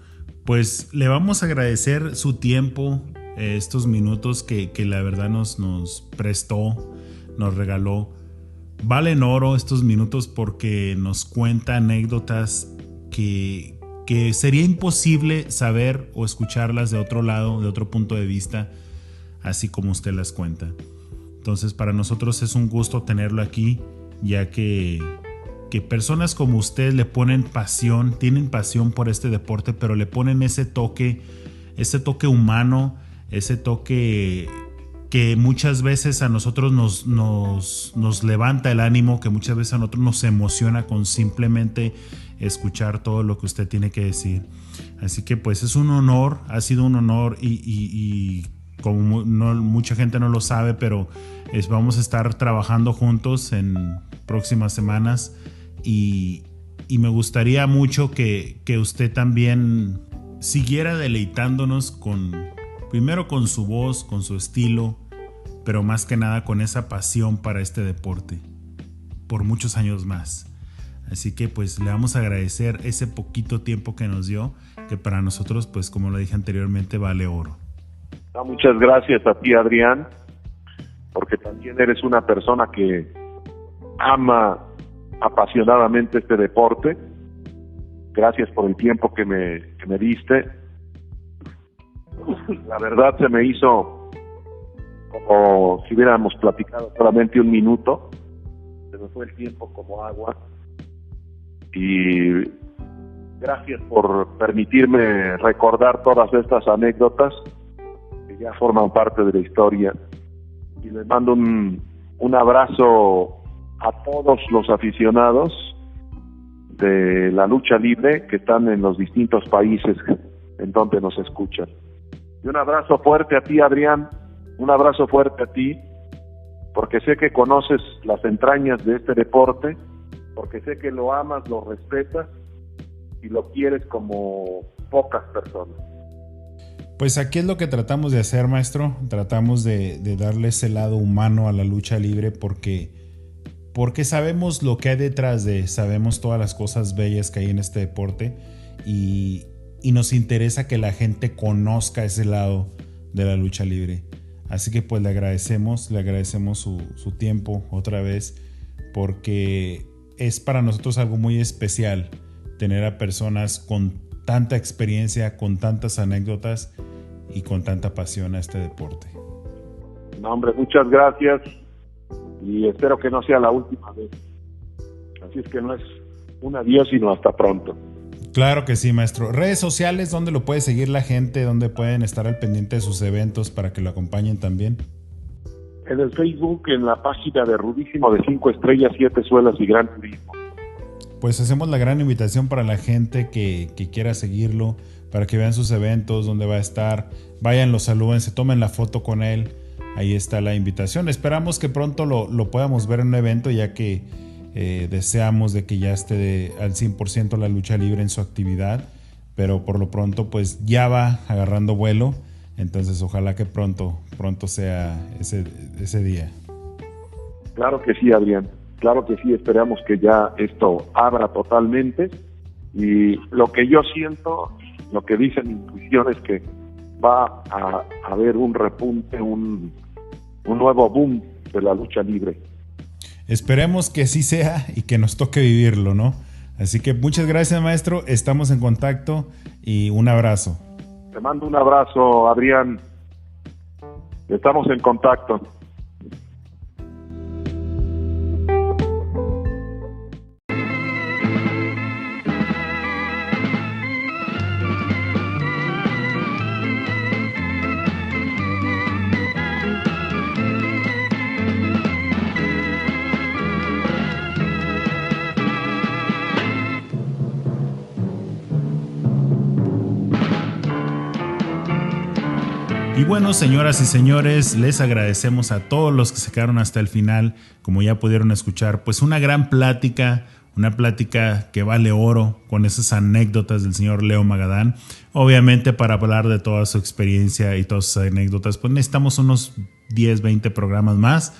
Pues le vamos a agradecer su tiempo, estos minutos que la verdad nos prestó, nos regaló. Valen oro estos minutos porque nos cuenta anécdotas que sería imposible saber o escucharlas de otro lado, de otro punto de vista, así como usted las cuenta. Entonces para nosotros es un gusto tenerlo aquí, ya que personas como usted le ponen pasión, tienen pasión por este deporte, pero le ponen ese toque humano, ese toque que muchas veces a nosotros nos levanta el ánimo, que muchas veces a nosotros nos emociona con simplemente escuchar todo lo que usted tiene que decir. Así que pues es un honor, ha sido un honor y como mucha gente no lo sabe, pero vamos a estar trabajando juntos en próximas semanas y me gustaría mucho que usted también siguiera deleitándonos primero con su voz, con su estilo, pero más que nada con esa pasión para este deporte por muchos años más. Así que pues le vamos a agradecer ese poquito tiempo que nos dio, que para nosotros pues como lo dije anteriormente vale oro. Muchas gracias a ti, Adrián, porque también eres una persona que ama apasionadamente este deporte. Gracias por el tiempo que me diste. La verdad se me hizo como si hubiéramos platicado solamente un minuto. Se me fue el tiempo como agua. Y gracias por permitirme recordar todas estas anécdotas que ya forman parte de la historia. Y les mando un abrazo a todos los aficionados de la lucha libre que están en los distintos países en donde nos escuchan. Y un abrazo fuerte a ti, Adrián, un abrazo fuerte a ti, porque sé que conoces las entrañas de este deporte, porque sé que lo amas, lo respetas y lo quieres como pocas personas. Pues aquí es lo que tratamos de hacer, maestro. Tratamos de darle ese lado humano a la lucha libre porque sabemos lo que hay detrás sabemos todas las cosas bellas que hay en este deporte y nos interesa que la gente conozca ese lado de la lucha libre. Así que pues le agradecemos su tiempo otra vez, porque es para nosotros algo muy especial tener a personas con tanta experiencia, con tantas anécdotas y con tanta pasión a este deporte. No, hombre, muchas gracias y espero que no sea la última vez. Así es que no es un adiós, sino hasta pronto. Claro que sí, maestro. Redes sociales, ¿dónde lo puede seguir la gente? ¿Dónde pueden estar al pendiente de sus eventos para que lo acompañen también? En el Facebook, en la página de Rudísimo de 5 estrellas, 7 suelas y Gran Turismo. Pues hacemos la gran invitación para la gente que quiera seguirlo, para que vean sus eventos, dónde va a estar, vayan, lo saluden, se tomen la foto con él. Ahí está la invitación. Esperamos que pronto lo podamos ver en un evento, ya que deseamos de que ya esté al 100% la lucha libre en su actividad, pero por lo pronto pues ya va agarrando vuelo, entonces ojalá que pronto sea ese día. Claro que sí, Adrián, claro que sí, esperamos que ya esto abra totalmente y lo que yo siento, lo que dicen intuiciones, que va a haber un repunte, un nuevo boom de la lucha libre. Esperemos que sí sea y que nos toque vivirlo, ¿no? Así que muchas gracias, maestro. Estamos en contacto y un abrazo. Te mando un abrazo, Adrián. Estamos en contacto. Y bueno, señoras y señores, les agradecemos a todos los que se quedaron hasta el final. Como ya pudieron escuchar, pues una gran plática, una plática que vale oro con esas anécdotas del señor Leo Magadán. Obviamente para hablar de toda su experiencia y todas sus anécdotas, pues necesitamos unos 10, 20 programas más,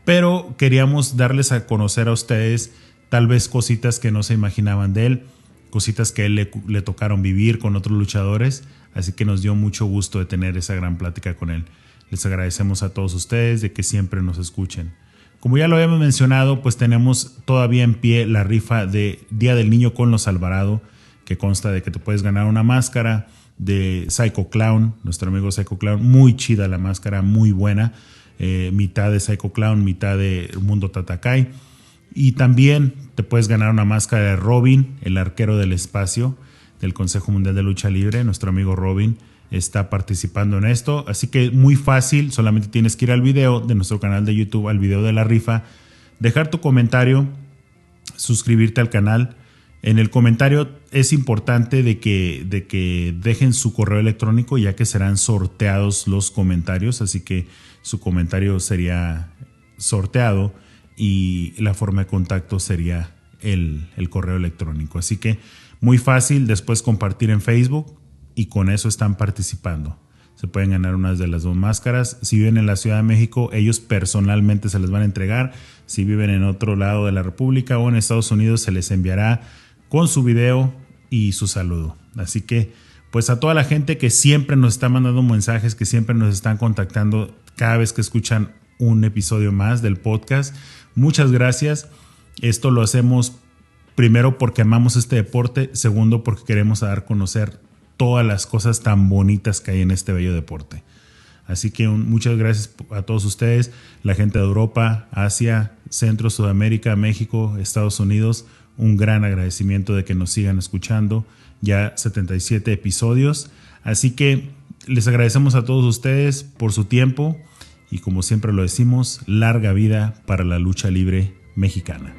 pero queríamos darles a conocer a ustedes tal vez cositas que no se imaginaban de él, cositas que a él le tocaron vivir con otros luchadores, así que nos dio mucho gusto de tener esa gran plática con él. Les agradecemos a todos ustedes de que siempre nos escuchen. Como ya lo habíamos mencionado, pues tenemos todavía en pie la rifa de Día del Niño con los Alvarado, que consta de que te puedes ganar una máscara de Psycho Clown, nuestro amigo Psycho Clown. Muy chida la máscara, muy buena. Mitad de Psycho Clown, mitad de Mundo Tata Kai. Y también te puedes ganar una máscara de Robin, el arquero del espacio del Consejo Mundial de Lucha Libre. Nuestro amigo Robin está participando en esto, así que muy fácil, solamente tienes que ir al video de nuestro canal de YouTube, al video de la rifa, dejar tu comentario, suscribirte al canal. En el comentario es importante de que dejen su correo electrónico, ya que serán sorteados los comentarios, así que su comentario sería sorteado y la forma de contacto sería el correo electrónico. Así que muy fácil, después compartir en Facebook y con eso están participando. Se pueden ganar unas de las dos máscaras. Si viven en la Ciudad de México, ellos personalmente se les van a entregar. Si viven en otro lado de la República o en Estados Unidos, se les enviará con su video y su saludo. Así que, pues a toda la gente que siempre nos está mandando mensajes, que siempre nos están contactando cada vez que escuchan un episodio más del podcast, muchas gracias. Esto lo hacemos primero porque amamos este deporte, segundo porque queremos dar a conocer todas las cosas tan bonitas que hay en este bello deporte. Así que muchas gracias a todos ustedes, la gente de Europa, Asia, Centro, Sudamérica, México, Estados Unidos. Un gran agradecimiento de que nos sigan escuchando. Ya 77 episodios. Así que les agradecemos a todos ustedes por su tiempo y como siempre lo decimos, larga vida para la lucha libre mexicana.